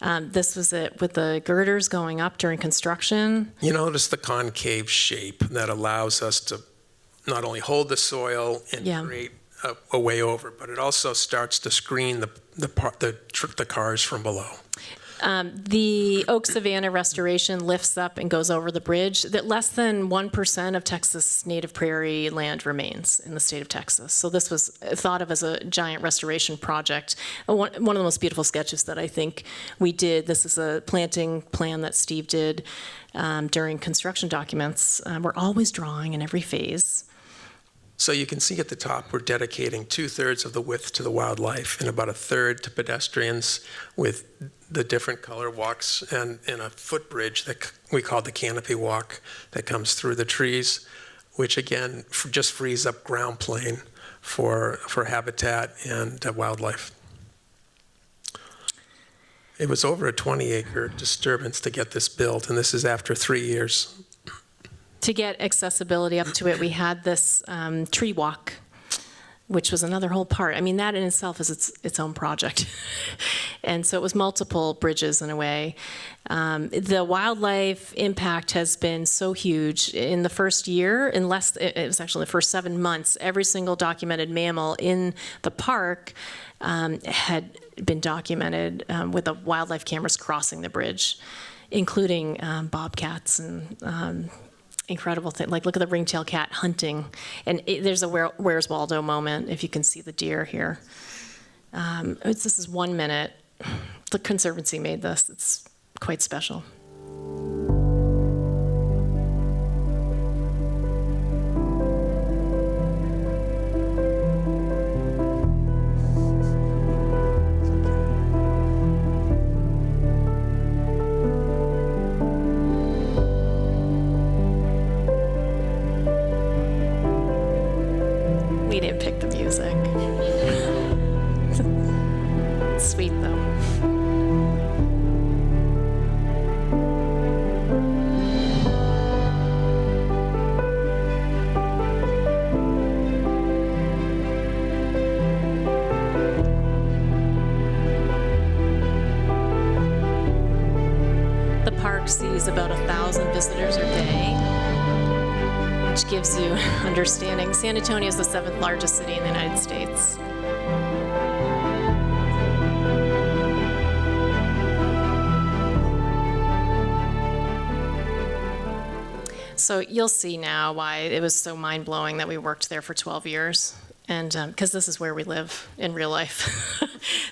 this was it with the girders going up during construction. You notice the concave shape that allows us to not only hold the soil and create a way over, but it also starts to screen the cars from below. The Oak Savanna restoration lifts up and goes over the bridge. That less than 1% of Texas native prairie land remains in the state of Texas. So this was thought of as a giant restoration project. One of the most beautiful sketches that I think we did. This is a planting plan that Steve did during construction documents. We're always drawing in every phase. So you can see at the top, we're dedicating 2/3 of the width to the wildlife and about 1/3 to pedestrians, with the different color walks and a footbridge that we call the canopy walk that comes through the trees, which again just frees up ground plane for habitat and wildlife. It was over a 20-acre disturbance to get this built, and this is after 3 years. To get accessibility up to it, we had this tree walk, which was another whole part. I mean, that in itself is its own project. And so it was multiple bridges in a way. The wildlife impact has been so huge. In the first year, it was actually the first 7 months, every single documented mammal in the park had been documented with the wildlife cameras crossing the bridge, including bobcats and incredible thing. Like, look at the ringtail cat hunting. And there's a Where's Waldo moment, if you can see the deer here. This is 1 minute. The Conservancy made this. It's quite special. We didn't pick the music. It's sweet though. The park sees about 1,000 visitors a day, which gives you understanding. San Antonio is the 7th largest city in the United States. So you'll see now why it was so mind-blowing that we worked there for 12 years. And because this is where we live in real life.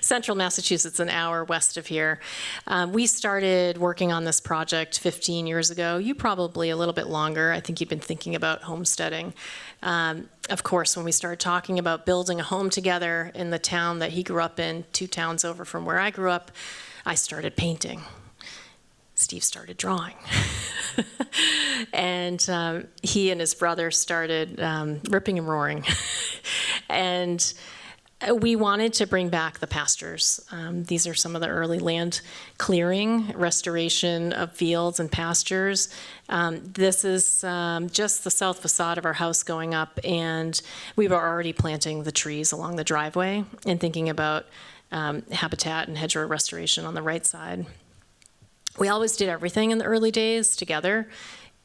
Central Massachusetts, an hour west of here. We started working on this project 15 years ago. You probably a little bit longer. I think you've been thinking about homesteading. Of course, when we started talking about building a home together in the town that he grew up in, 2 towns over from where I grew up, I started painting. Steve started drawing. And he and his brother started ripping and roaring. And We wanted to bring back the pastures. These are some of the early land clearing, restoration of fields and pastures. This is just the south facade of our house going up, and we were already planting the trees along the driveway and thinking about habitat and hedgerow restoration on the right side. We always did everything in the early days together,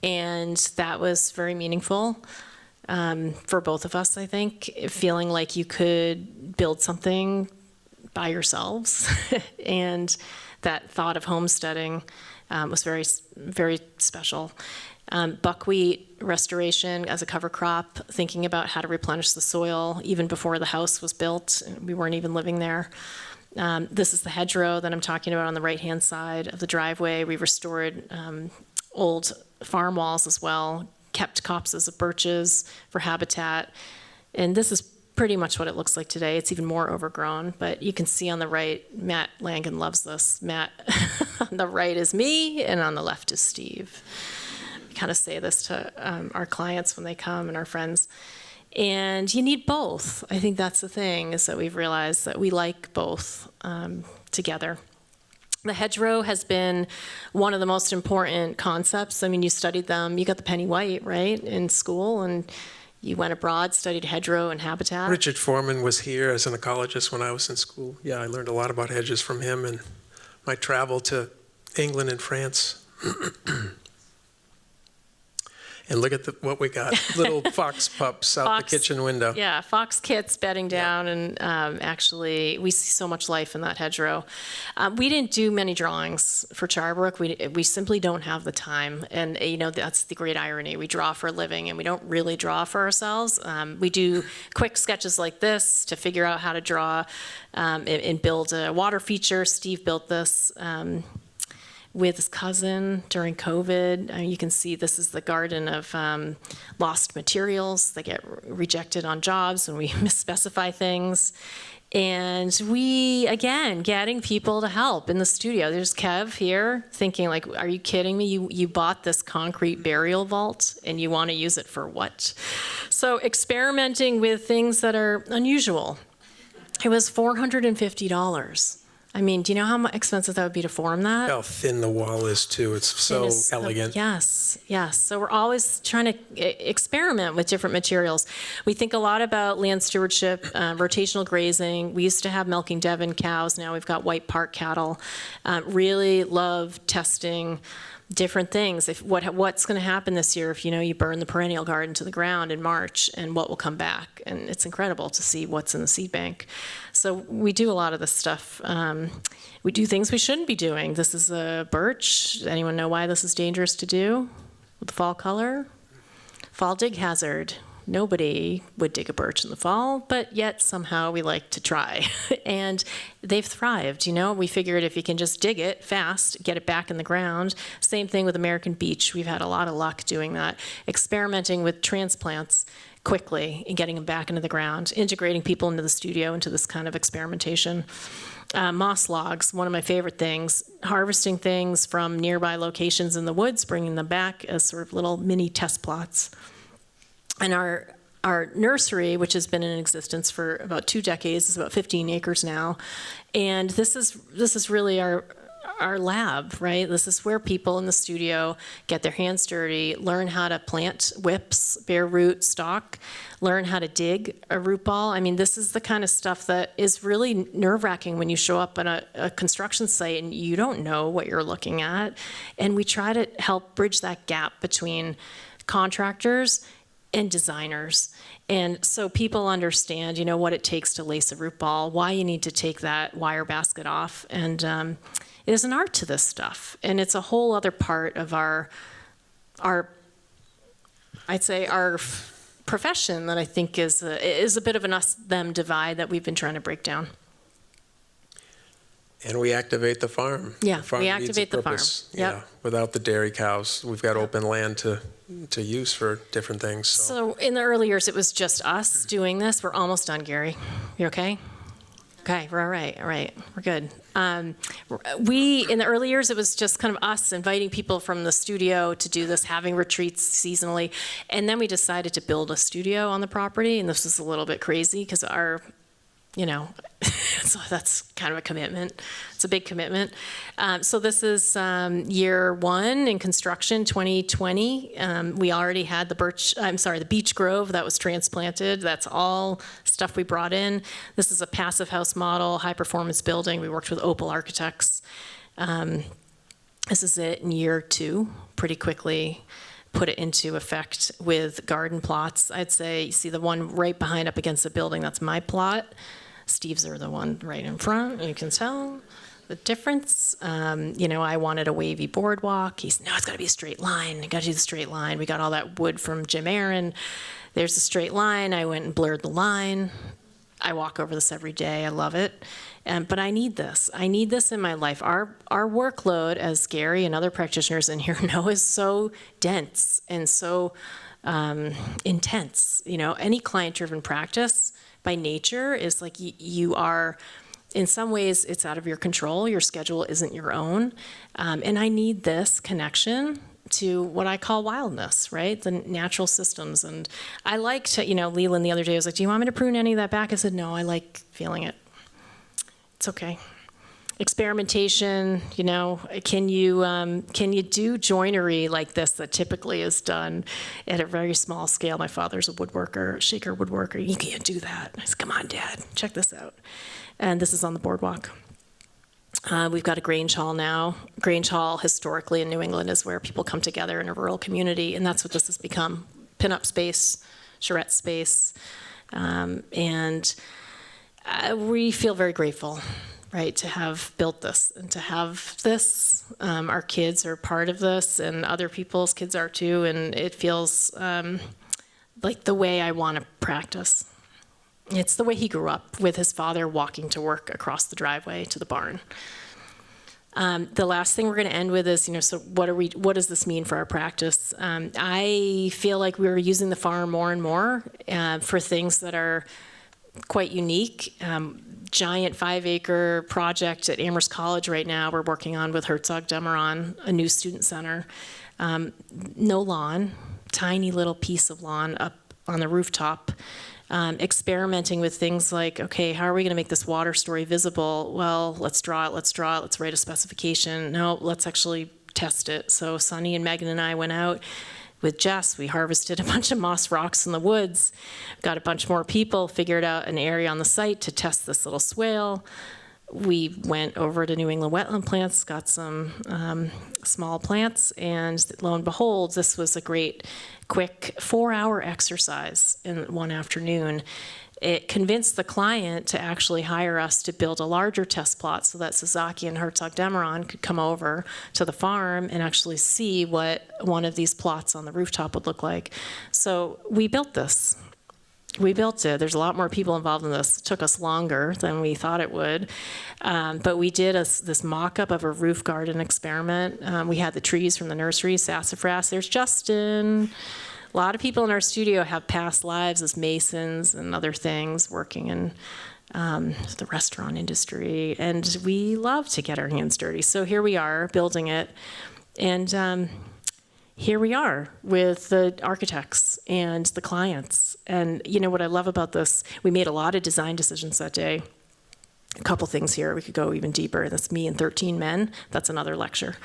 and that was very meaningful. For both of us, I think, feeling like you could build something by yourselves. And that thought of homesteading was very, very special. Buckwheat restoration as a cover crop, thinking about how to replenish the soil even before the house was built. We weren't even living there. This is the hedgerow that I'm talking about on the right-hand side of the driveway. We restored old farm walls as well, kept copses of birches for habitat. And this is pretty much what it looks like today. It's even more overgrown, but you can see on the right, Matt Langan loves this. Matt, on the right is me, and on the left is Steve. We kind of say this to our clients when they come and our friends. And you need both. I think that's the thing, is that we've realized that we like both together. The hedgerow has been one of the most important concepts. I mean, you studied them. You got the penny white, right, in school, and you went abroad, studied hedgerow and habitat. Richard Foreman was here as an ecologist when I was in school. Yeah, I learned a lot about hedges from him and my travel to England and France. And look at what we got, little fox pups out the kitchen window. Yeah, fox kits bedding down, and actually we see so much life in that hedgerow. We didn't do many drawings for Charbrook. We simply don't have the time, and that's the great irony. We draw for a living, and we don't really draw for ourselves. We do quick sketches like this to figure out how to draw and build a water feature. Steve built this with his cousin during COVID. You can see this is the garden of lost materials. They get rejected on jobs when we misspecify things. And we, again, getting people to help in the studio. There's Kev here thinking like, are you kidding me? You bought this concrete burial vault and you want to use it for what? So experimenting with things that are unusual. It was $450. I mean, do you know how expensive that would be to form that? How thin the wall is, too. It's so elegant. Yes. So we're always trying to experiment with different materials. We think a lot about land stewardship, rotational grazing. We used to have milking Devon cows. Now we've got white park cattle. Really love testing different things. What's going to happen this year if you burn the perennial garden to the ground in March, and what will come back? And it's incredible to see what's in the seed bank. So we do a lot of this stuff. We do things we shouldn't be doing. This is a birch. Anyone know why this is dangerous to do with the fall color? Fall dig hazard. Nobody would dig a birch in the fall, but yet somehow we like to try. And they've thrived, We figured if you can just dig it fast, get it back in the ground. Same thing with American beech. We've had a lot of luck doing that. Experimenting with transplants quickly and getting them back into the ground, integrating people into the studio into this kind of experimentation. Moss logs, one of my favorite things, harvesting things from nearby locations in the woods, bringing them back as sort of little mini test plots. And our nursery, which has been in existence for about 2 decades, is about 15 acres now. And this is really our lab, right? This is where people in the studio get their hands dirty, learn how to plant whips, bare root, stalk, learn how to dig a root ball. I mean, this is the kind of stuff that is really nerve-wracking when you show up on a construction site and you don't know what you're looking at. And we try to help bridge that gap between contractors and designers. And so people understand, what it takes to lace a root ball, why you need to take that wire basket off. And there's an art to this stuff. And it's a whole other part of our profession that I think is a bit of an us-them divide that we've been trying to break down. And we activate the farm. Yeah, the farm we activate the farm. Yep. Yeah, without the dairy cows, we've got open land to use for different things. So in the early years, it was just us doing this. We're almost done, Gary. You okay? Okay, we're all right, we're good. In the early years, it was just kind of us inviting people from the studio to do this, having retreats seasonally. And then we decided to build a studio on the property, and this was a little bit crazy because our So that's kind of a commitment. It's a big commitment. So this is year 1 in construction, 2020. We already had the beech grove that was transplanted. That's all stuff we brought in. This is a passive house model, high performance building. We worked with Opal Architects. This is it in year 2, pretty quickly. Put it into effect with garden plots. I'd say, you see the one right behind up against the building, that's my plot. Steve's are the one right in front. You can tell the difference. I wanted a wavy boardwalk. He's, no, it's got to be a straight line. You got to do the straight line. We got all that wood from Jim Aaron. There's a straight line. I went and blurred the line. I walk over this every day. I love it. But I need this. I need this in my life. Our workload, as Gary and other practitioners in here know, is so dense and so intense. Any client-driven practice by nature is like you are, in some ways, it's out of your control. Your schedule isn't your own. And I need this connection to what I call wildness, right? The natural systems. And I like to, Leland the other day was like, do you want me to prune any of that back? I said, no, I like feeling it. It's okay. Experimentation, can you do joinery like this that typically is done at a very small scale? My father's a woodworker, shaker woodworker. You can't do that. I said, come on, Dad, check this out. And this is on the boardwalk. We've got a Grange Hall now. Grange Hall, historically in New England, is where people come together in a rural community, and that's what this has become. Pin-up space, charrette space, and we feel very grateful, right, to have built this and to have this. Our kids are part of this, and other people's kids are too, and it feels like the way I want to practice. It's the way he grew up, with his father walking to work across the driveway to the barn. The last thing we're going to end with is, so what does this mean for our practice? I feel like we're using the farm more and more for things that are quite unique. Giant 5-acre project at Amherst College right now we're working on with Herzog Demeron, a new student center. No lawn, tiny little piece of lawn up on the rooftop. Experimenting with things like, okay, how are we going to make this water story visible? Well, let's draw it, let's write a specification. No, let's actually test it. So Sonny and Megan and I went out with Jess. We harvested a bunch of moss rocks in the woods, got a bunch more people, figured out an area on the site to test this little swale. We went over to New England wetland plants, got some small plants, and lo and behold, this was a great, quick 4-hour exercise in one afternoon. It convinced the client to actually hire us to build a larger test plot so that Sasaki and Herzog Demeron could come over to the farm and actually see what one of these plots on the rooftop would look like. So we built this. We built it. There's a lot more people involved in this. It took us longer than we thought it would. But we did this mock-up of a roof garden experiment. We had the trees from the nursery, sassafras. There's Justin. A lot of people in our studio have past lives as masons and other things, working in the restaurant industry. And we love to get our hands dirty. So here we are building it. And here we are with the architects and the clients. And what I love about this, we made a lot of design decisions that day. A couple things here, we could go even deeper. That's me and 13 men. That's another lecture.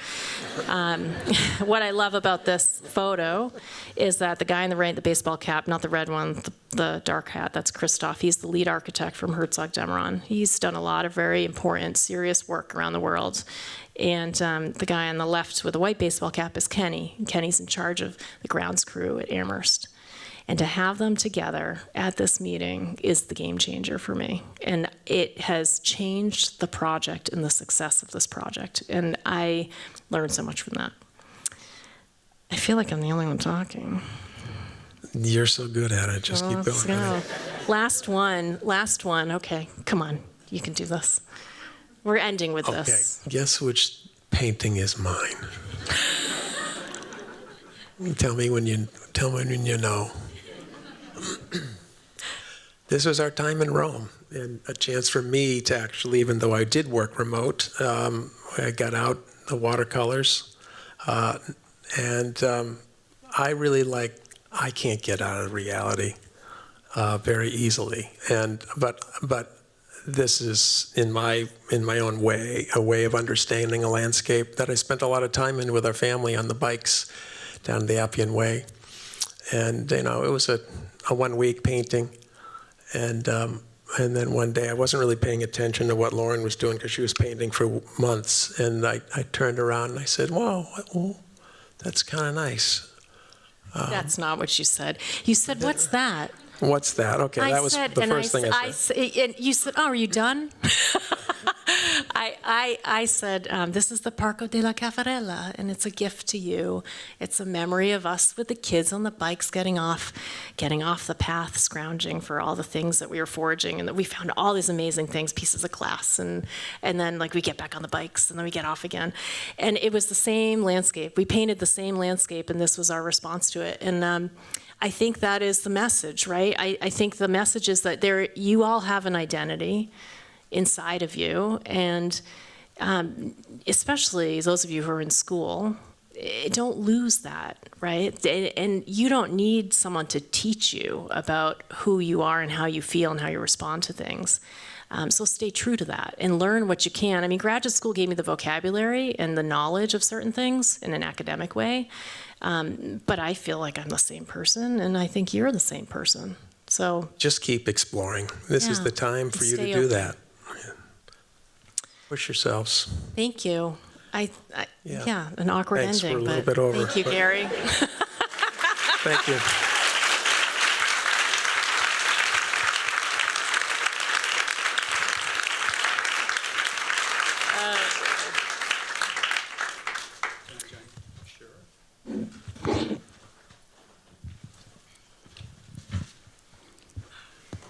What I love about this photo is that the guy in the right, the baseball cap, not the red one, the dark hat, that's Christoph. He's the lead architect from Herzog Demeron. He's done a lot of very important, serious work around the world. And the guy on the left with the white baseball cap is Kenny. Kenny's in charge of the grounds crew at Amherst. And to have them together at this meeting is the game changer for me. And it has changed the project and the success of this project. And I learned so much from that. I feel like I'm the only one talking. You're so good at it. Just keep going. Go. Last one. Okay, come on. You can do this. We're ending with this. Okay, guess which painting is mine? Tell me when you know. This was our time in Rome, and a chance for me to actually, even though I did work remote, I got out the watercolors, and I really I can't get out of reality very easily, but this is, in my own way, a way of understanding a landscape that I spent a lot of time in with our family on the bikes down the Appian Way. And, it was a 1 week painting. And then one day I wasn't really paying attention to what Lauren was doing because she was painting for months. And I turned around and I said, wow, that's kind of nice. That's not what you said. You said, what's that? What's that? Okay, that was the first thing I said. And you said, oh, are you done? I said, this is the Parco della Caffarella, and it's a gift to you. It's a memory of us with the kids on the bikes getting off the path, scrounging for all the things that we were foraging, and that we found all these amazing things, pieces of glass, and then we get back on the bikes, and then we get off again. And it was the same landscape. We painted the same landscape, and this was our response to it. And I think that is the message, right? I think the message is that you all have an identity inside of you, and especially those of you who are in school, don't lose that, right? And you don't need someone to teach you about who you are and how you feel and how you respond to things. So stay true to that and learn what you can. I mean, graduate school gave me the vocabulary and the knowledge of certain things in an academic way, but I feel like I'm the same person, and I think you're the same person. So just keep exploring. This is the time for you to do that. Push yourselves. Thank you. Yeah, an awkward Thanks, ending, we're a little but bit over, thank you, but- Gary. Thank you.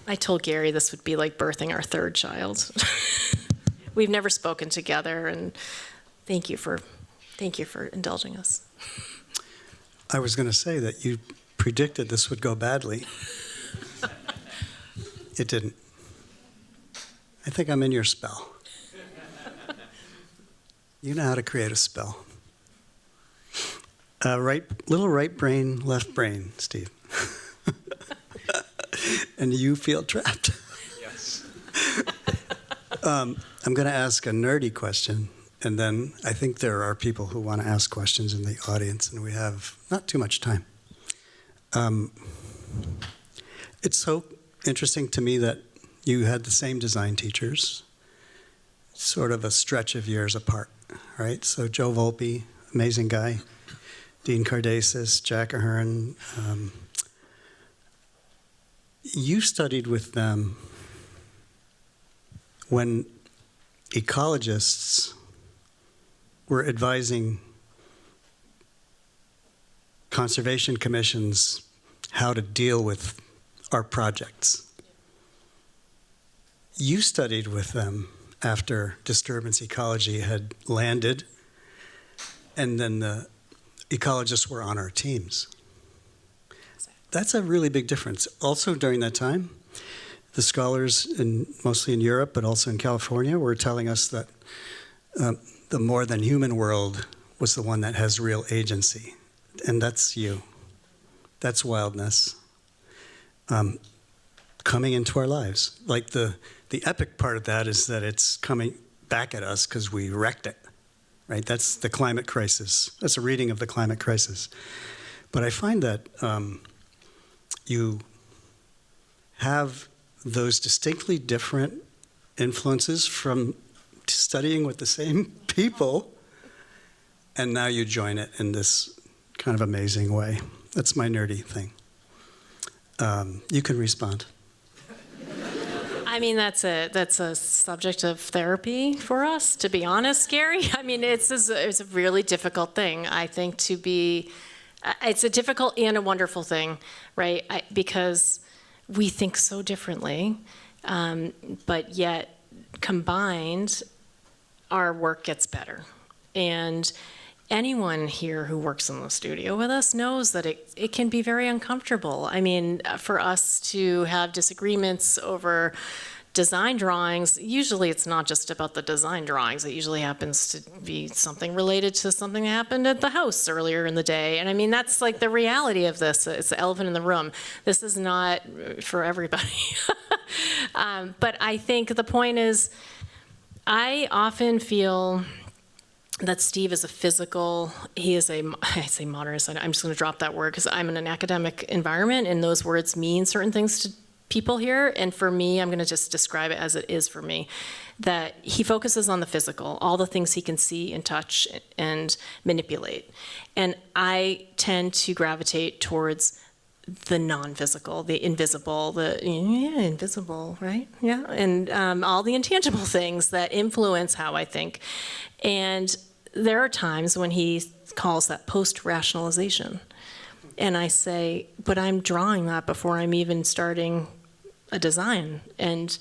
I told Gary this would be like birthing our third child. We've never spoken together, and thank you for indulging us. I was going to say that you predicted this would go badly. It didn't. I think I'm in your spell. You know how to create a spell. Little right brain, left brain, Steve. And you feel trapped. Yes. I'm going to ask a nerdy question, and then I think there are people who want to ask questions in the audience, and we have not too much time. It's so interesting to me that you had the same design teachers, sort of a stretch of years apart, right? So Joe Volpe, amazing guy, Dean Cardasis, Jack Ahern. You studied with them when ecologists were advising conservation commissions how to deal with our projects. You studied with them after disturbance ecology had landed, and then the ecologists were on our teams. That's a really big difference. Also during that time, the scholars, mostly in Europe, but also in California, were telling us that the more than human world was the one that has real agency. And that's you. That's wildness coming into our lives. Like the epic part of that is that it's coming back at us because we wrecked it, right? That's the climate crisis. That's a reading of the climate crisis. But I find that you have those distinctly different influences from studying with the same people, and now you join it in this kind of amazing way. That's my nerdy thing. You can respond. I mean, that's a subject of therapy for us, to be honest, Gary. I mean, it's a really difficult thing, I think, to be. It's a difficult and a wonderful thing, right? Because we think so differently, but yet combined, our work gets better. And anyone here who works in the studio with us knows that it can be very uncomfortable. I mean, for us to have disagreements over design drawings, usually it's not just about the design drawings. It usually happens to be something related to something that happened at the house earlier in the day. And I mean, that's like the reality of this. It's the elephant in the room. This is not for everybody. But I think the point is, I often feel that Steve is a physical, he is I say modernist, I'm just going to drop that word because I'm in an academic environment and those words mean certain things to people here. And for me, I'm going to just describe it as it is for me, that he focuses on the physical, all the things he can see and touch and manipulate. And I tend to gravitate towards the non-physical, the invisible, invisible, right? Yeah, and all the intangible things that influence how I think. And there are times when he calls that post-rationalization. And I say, but I'm drawing that before I'm even starting a design. And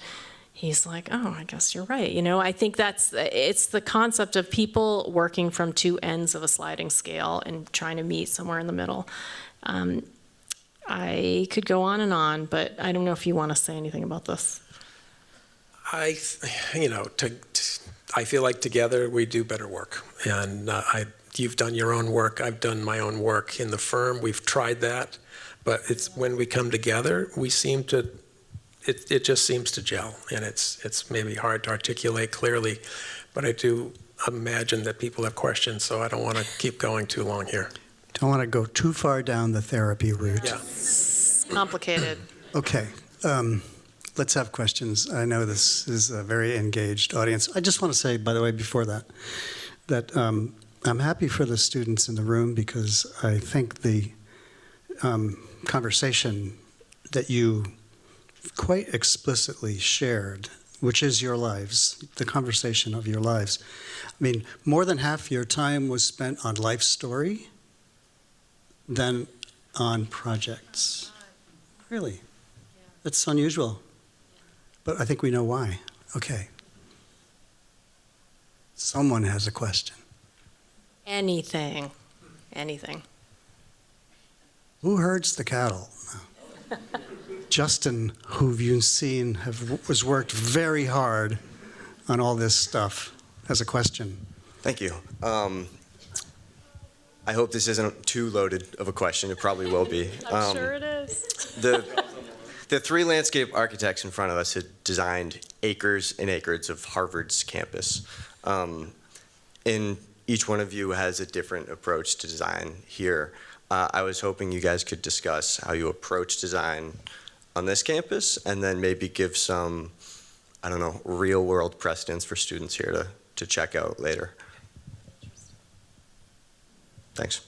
he's like, oh, I guess you're right. I think it's the concept of people working from two ends of a sliding scale and trying to meet somewhere in the middle. I could go on, but I don't know if you want to say anything about this. I feel like together we do better work. And you've done your own work. I've done my own work in the firm. We've tried that. But it's when we come together, we seem to, it just seems to gel. And it's maybe hard to articulate clearly. But I do imagine that people have questions, so I don't want to keep going too long here. Don't want to go too far down the therapy route. Yeah. It's complicated. Okay. Let's have questions. I know this is a very engaged audience. I just want to say, by the way, before that I'm happy for the students in the room because I think the conversation that you quite explicitly shared, which is your lives, the conversation of your lives. I mean, more than half your time was spent on life story than on projects. Really? That's unusual. But I think we know why. Okay. Someone has a question. Anything. Who herds the cattle? Justin, who you've seen has worked very hard on all this stuff, has a question. Thank you. I hope this isn't too loaded of a question. It probably will be. I'm sure it is. The three landscape architects in front of us had designed acres and acres of Harvard's campus. And each one of you has a different approach to design here. I was hoping you guys could discuss how you approach design on this campus and then maybe give some, I don't know, real world precedents for students here to check out later. Thanks.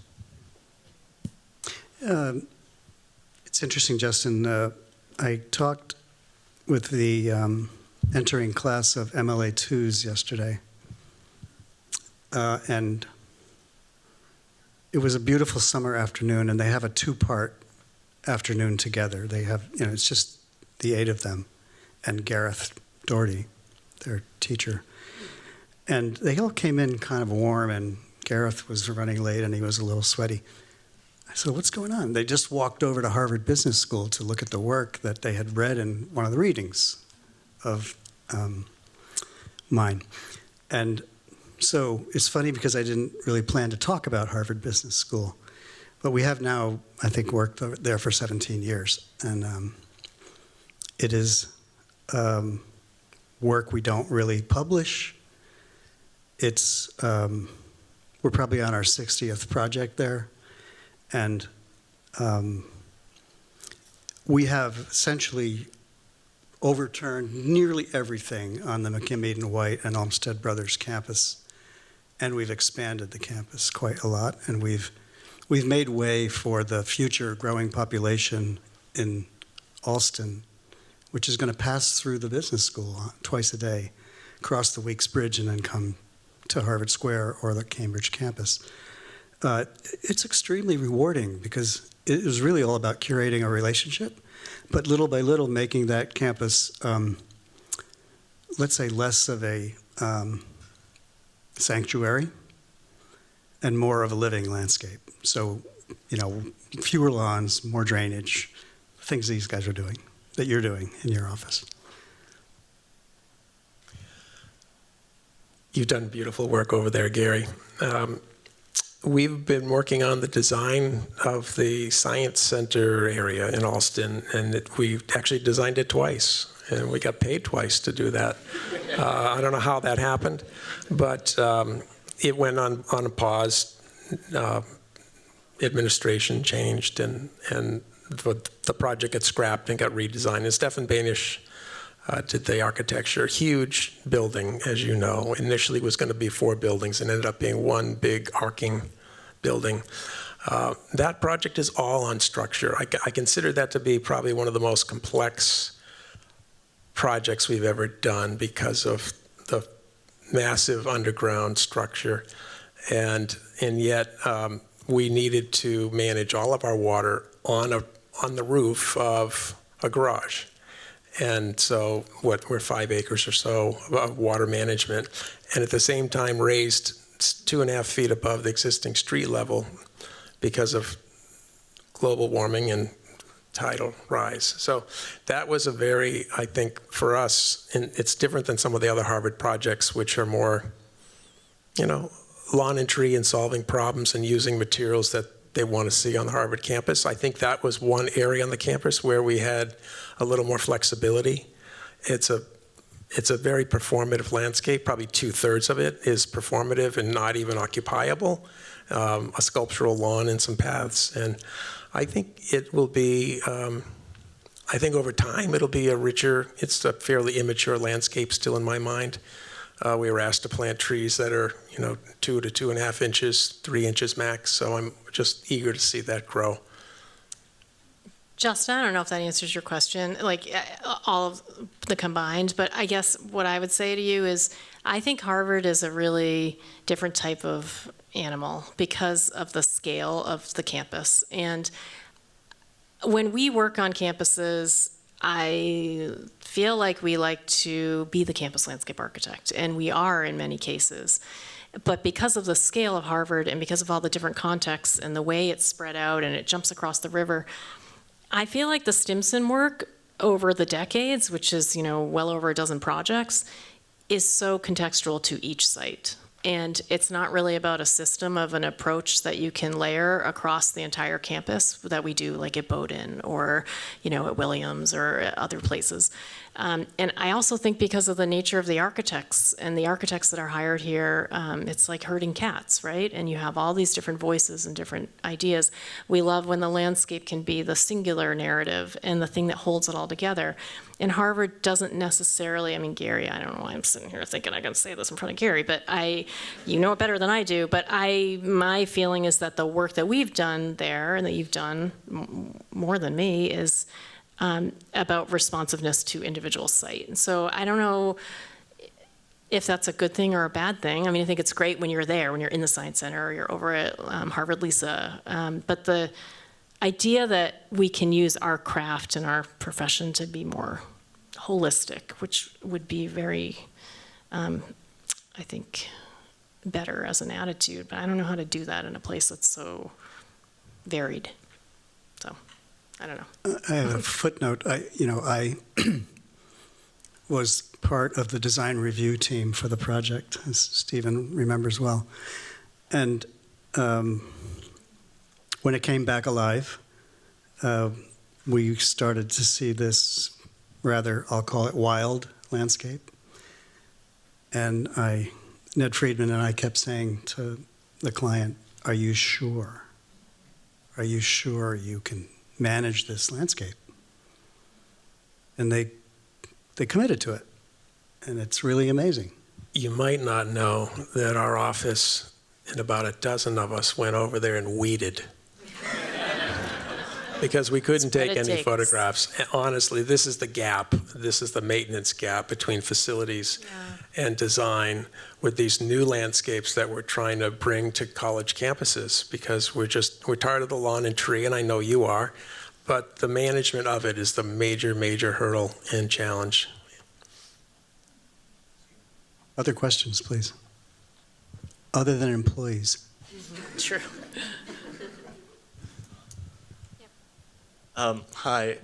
It's interesting, Justin. I talked with the entering class of MLA 2s yesterday, and it was a beautiful summer afternoon, and they have a two-part afternoon together. They have, it's just the 8 of them, and Gareth Doherty, their teacher. And they all came in kind of warm, and Gareth was running late, and he was a little sweaty. I said, what's going on? They just walked over to Harvard Business School to look at the work that they had read in one of the readings of mine. And so it's funny because I didn't really plan to talk about Harvard Business School, but we have now, I think, worked there for 17 years. And it is work we don't really publish. It's, we're probably on our 60th project there. And we have essentially overturned nearly everything on the McKim, Eden White, and Olmsted Brothers campus. And we've expanded the campus quite a lot. And we've made way for the future growing population in Alston, which is going to pass through the business school twice a day, cross the Weeks Bridge, and then come to Harvard Square or the Cambridge campus. It's extremely rewarding because it was really all about curating a relationship, but little by little making that campus, let's say, less of a sanctuary and more of a living landscape. So, fewer lawns, more drainage, things these guys are doing, that you're doing in your office. You've done beautiful work over there, Gary. we've been working on the design of the Science Center area in Holstein, and we actually designed it twice, and we got paid twice to do that. I don't know how that happened, but it went on a pause. Administration changed, and the project got scrapped and got redesigned. And Stefan Banish did the architecture. Huge building, as you know. Initially was going to be 4 buildings and ended up being one big arcing building. That project is all on structure. I consider that to be probably one of the most complex projects we've ever done because of the massive underground structure. And yet we needed to manage all of our water on the roof of a garage. And so we're 5 acres or so of water management, and at the same time raised 2.5 feet above the existing street level because of global warming and tidal rise. So that was a very, I think, for us, and it's different than some of the other Harvard projects, which are more, lawn and tree and solving problems and using materials that they want to see on the Harvard campus. I think that was one area on the campus where we had a little more flexibility. It's a very performative landscape. Probably 2/3 of it is performative and not even occupiable. A sculptural lawn and some paths. And I think it will be, I think over time it'll be a richer, it's a fairly immature landscape still in my mind. We were asked to plant trees that are, 2 to 2.5 inches, 3 inches max. So I'm just eager to see that grow. Justin, I don't know if that answers your question, like all of the combined, but I guess what I would say to you is I think Harvard is a really different type of animal because of the scale of the campus. And when we work on campuses, I feel like we like to be the campus landscape architect, and we are in many cases. But because of the scale of Harvard and because of all the different contexts and the way it's spread out and it jumps across the river, I feel like the Stimson work over the decades, which is, well over a dozen projects, is so contextual to each site. And it's not really about a system of an approach that you can layer across the entire campus that we do like at Bowdoin or, at Williams or at other places. And I also think because of the nature of the architects and the architects that are hired here, it's like herding cats, right? And you have all these different voices and different ideas. We love when the landscape can be the singular narrative and the thing that holds it all together. And Harvard doesn't necessarily, Gary, I don't know why I'm sitting here thinking I can say this in front of Gary, but you know it better than I do, but my feeling is that the work that we've done there and that you've done more than me is about responsiveness to individual site. And so I don't know if that's a good thing or a bad thing. I think it's great when you're there, when you're in the Science Center or you're over at Harvard Lisa. But the idea that we can use our craft and our profession to be more holistic, which would be very, I think, better as an attitude. But I don't know how to do that in a place that's so varied. So. I don't know. I have a footnote. I was part of the design review team for the project, as Stephen remembers well. And when it came back alive, we started to see this rather, I'll call it wild landscape. And Ned Friedman and I kept saying to the client, are you sure? Are you sure you can manage this landscape? And they committed to it, and it's really amazing. You might not know that our office and about a dozen of us went over there and weeded because we couldn't take any photographs. And honestly, this is the gap. This is the maintenance gap between facilities and design with these new landscapes that we're trying to bring to college campuses because we're tired of the lawn and tree, and I know you are, but the management of it is the major, major hurdle and challenge. Other questions, please? Other than employees. True. Hi.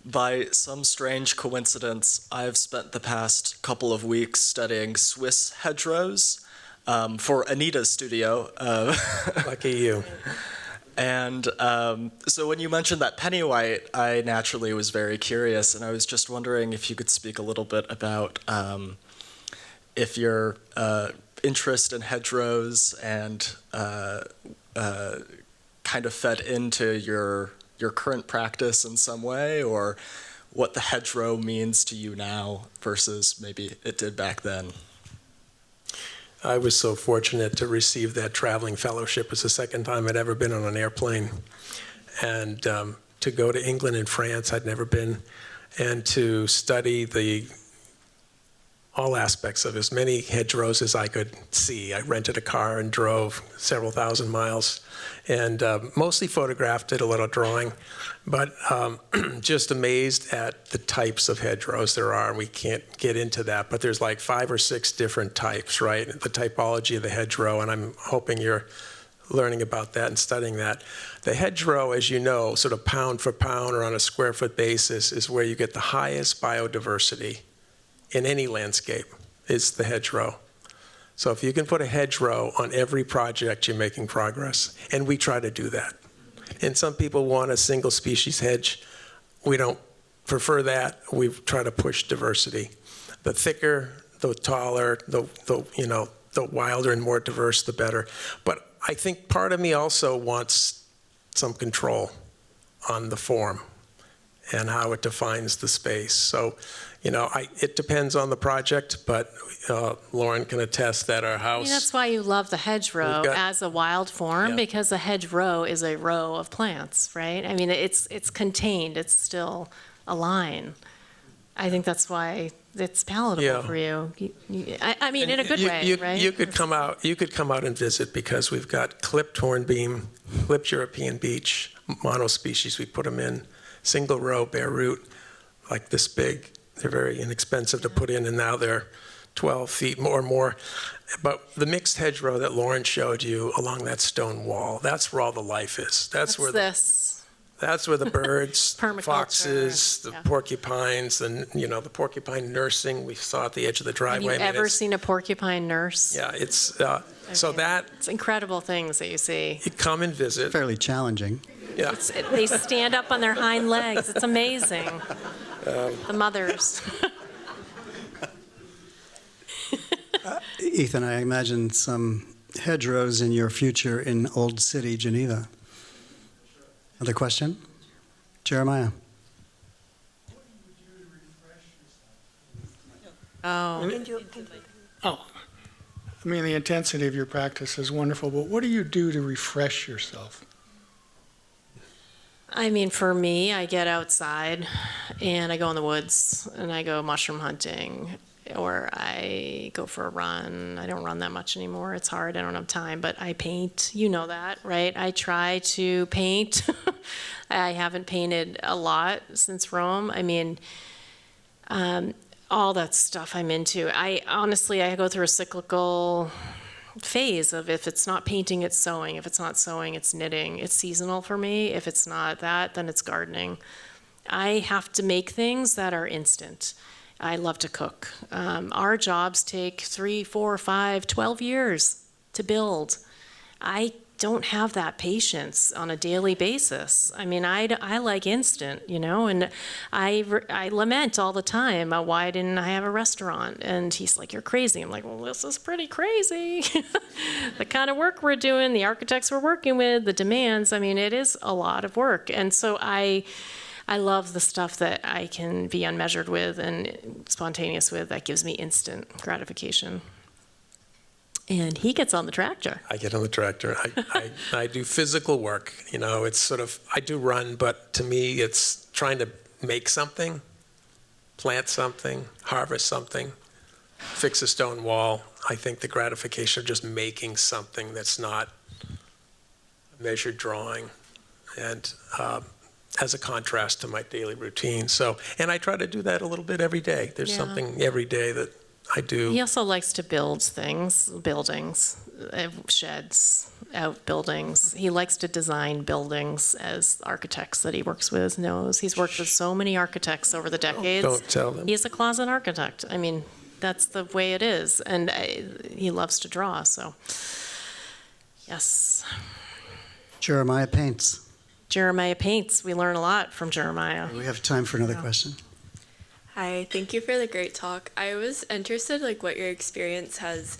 By some strange coincidence, I've spent the past couple of weeks studying Swiss hedgerows, for Anita's studio. Lucky you. And so when you mentioned that penny white, I naturally was very curious, and I was just wondering if you could speak a little bit about if your interest in hedgerows and kind of fed into your current practice in some way, or what the hedgerow means to you now versus maybe it did back then. I was so fortunate to receive that traveling fellowship. It was the second time I'd ever been on an airplane. And to go to England and France, I'd never been, and to study all aspects of as many hedgerows as I could see. I rented a car and drove several thousand miles, and mostly photographed, did a little drawing, but just amazed at the types of hedgerows there are. We can't get into that, but there's like 5 or 6 different types, right? The typology of the hedgerow, and I'm hoping you're learning about that and studying that. The hedgerow, as you know, sort of pound for pound or on a square foot basis, is where you get the highest biodiversity in any landscape. Is the hedgerow. So if you can put a hedgerow on every project, you're making progress. And we try to do that. And some people want a single species hedge. We don't prefer that. We try to push diversity. The thicker, the taller, the wilder and more diverse, the better. But I think part of me also wants some control on the form and how it defines the space. So, it depends on the project, but Lauren can attest that our house. That's why you love the hedgerow as a wild form, because a hedgerow is a row of plants, right? I mean, it's contained. It's still a line. I think that's why it's palatable for you. I mean, in a good way, right? You could come out and visit, because we've got clipped hornbeam, clipped European beech, monospecies. We put them in single row, bare root, like this big. They're very inexpensive to put in, and now they're 12 feet or more. But the mixed hedgerow that Lauren showed you along that stone wall, that's where all the life is. That's where the birds, foxes, the porcupines, and the porcupine nursing we saw at the edge of the driveway. Have you ever seen a porcupine nurse? Yeah, it's it's incredible things that you see. You come and visit. Fairly challenging. Yeah. They stand up on their hind legs. It's amazing. The mothers. Ethan, I imagine some hedgerows in your future in Old City, Geneva. Other question? Jeremiah. Oh. I mean, the intensity of your practice is wonderful, but what do you do to refresh yourself? I mean, for me, I get outside and I go in the woods and I go mushroom hunting, or I go for a run. I don't run that much anymore. It's hard. I don't have time, but I paint. You know that, right? I try to paint. I haven't painted a lot since Rome. I mean, all that stuff I'm into. I go through a cyclical phase of, if it's not painting, it's sewing. If it's not sewing, it's knitting. It's seasonal for me. If it's not that, then it's gardening. I have to make things that are instant. I love to cook. Our jobs take 3, 4, 5, 12 years to build. I don't have that patience on a daily basis. I mean, I like instant, and I lament all the time, why didn't I have a restaurant? And he's like, you're crazy. I'm like, well, this is pretty crazy. The kind of work we're doing, the architects we're working with, the demands, I mean, it is a lot of work. And so I love the stuff that I can be unmeasured with and spontaneous with. That gives me instant gratification. And he gets on the tractor. I get on the tractor. I do physical work. It's sort of, I do run, but to me, it's trying to make something, plant something, harvest something, fix a stone wall. I think the gratification of just making something that's not a measured drawing, and as a contrast to my daily routine. So, and I try to do that a little bit every day. There's something every day that I do. He also likes to build things, buildings, sheds, outbuildings. He likes to design buildings, as architects that he works with knows. He's worked with so many architects over the decades. Don't tell them. He's a closet architect. I mean, that's the way it is. And he loves to draw, so yes. Jeremiah paints. Jeremiah paints. We learn a lot from Jeremiah. We have time for another question. Hi, thank you for the great talk. I was interested like what your experience has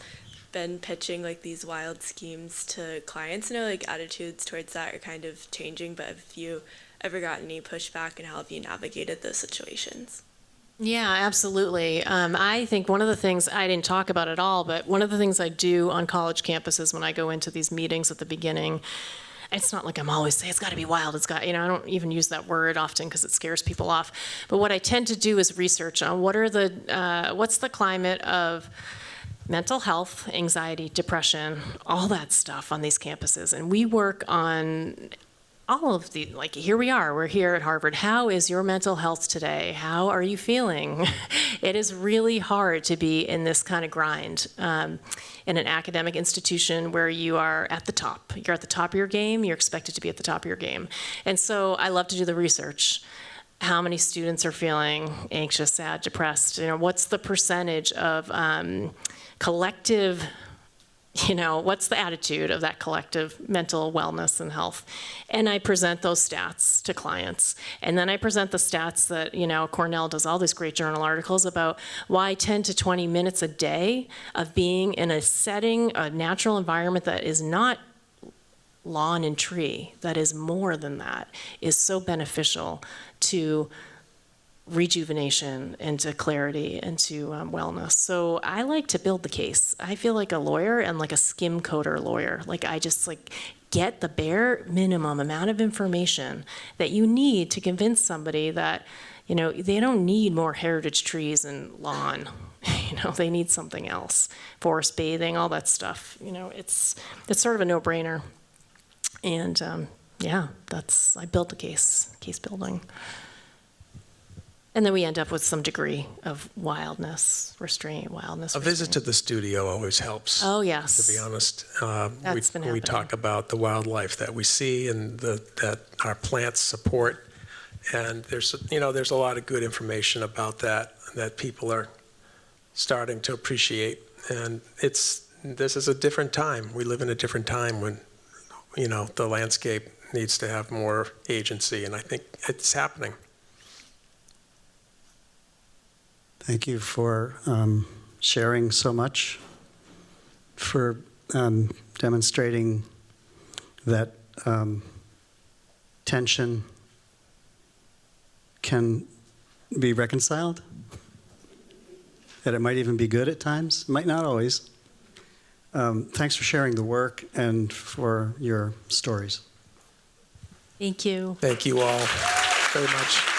been pitching like these wild schemes to clients. I know like attitudes towards that are kind of changing, but have you ever gotten any pushback and how have you navigated those situations? Yeah, absolutely. I think one of the things, I didn't talk about at all, but one of the things I do on college campuses when I go into these meetings at the beginning, it's not like I'm always saying it's got to be wild. It's got, I don't even use that word often because it scares people off. But what I tend to do is research on what's the climate of mental health, anxiety, depression, all that stuff on these campuses. And we work on all of the, like here we are, we're here at Harvard. How is your mental health today? How are you feeling? It is really hard to be in this kind of grind in an academic institution where you are at the top. You're at the top of your game, you're expected to be at the top of your game. And so I love to do the research. How many students are feeling anxious, sad, depressed? What's the percentage of collective, what's the attitude of that collective mental wellness and health? And I present those stats to clients. And then I present the stats that, Cornell does all these great journal articles about why 10 to 20 minutes a day of being in a setting, a natural environment that is not lawn and tree, that is more than that, is so beneficial to rejuvenation and to clarity and to wellness. So I like to build the case. I feel like a lawyer and like a skim coder lawyer. Like I just get the bare minimum amount of information that you need to convince somebody that, they don't need more heritage trees and lawn. They need something else. Forest bathing, all that stuff. It's sort of a no-brainer. And I built the case building. And then we end up with some degree of wildness, restraint, wildness. A visit to the studio always helps. Oh, yes. To be honest, That's been we happening. talk about the wildlife that we see and that our plants support, and there's a lot of good information about that people are starting to appreciate. And this is a different time. We live in a different time when the landscape needs to have more agency, and I think it's happening. Thank you for sharing so much, for demonstrating that tension can be reconciled, that it might even be good at times, might not always. Thanks for sharing the work and for your stories. Thank you. Thank you all very much.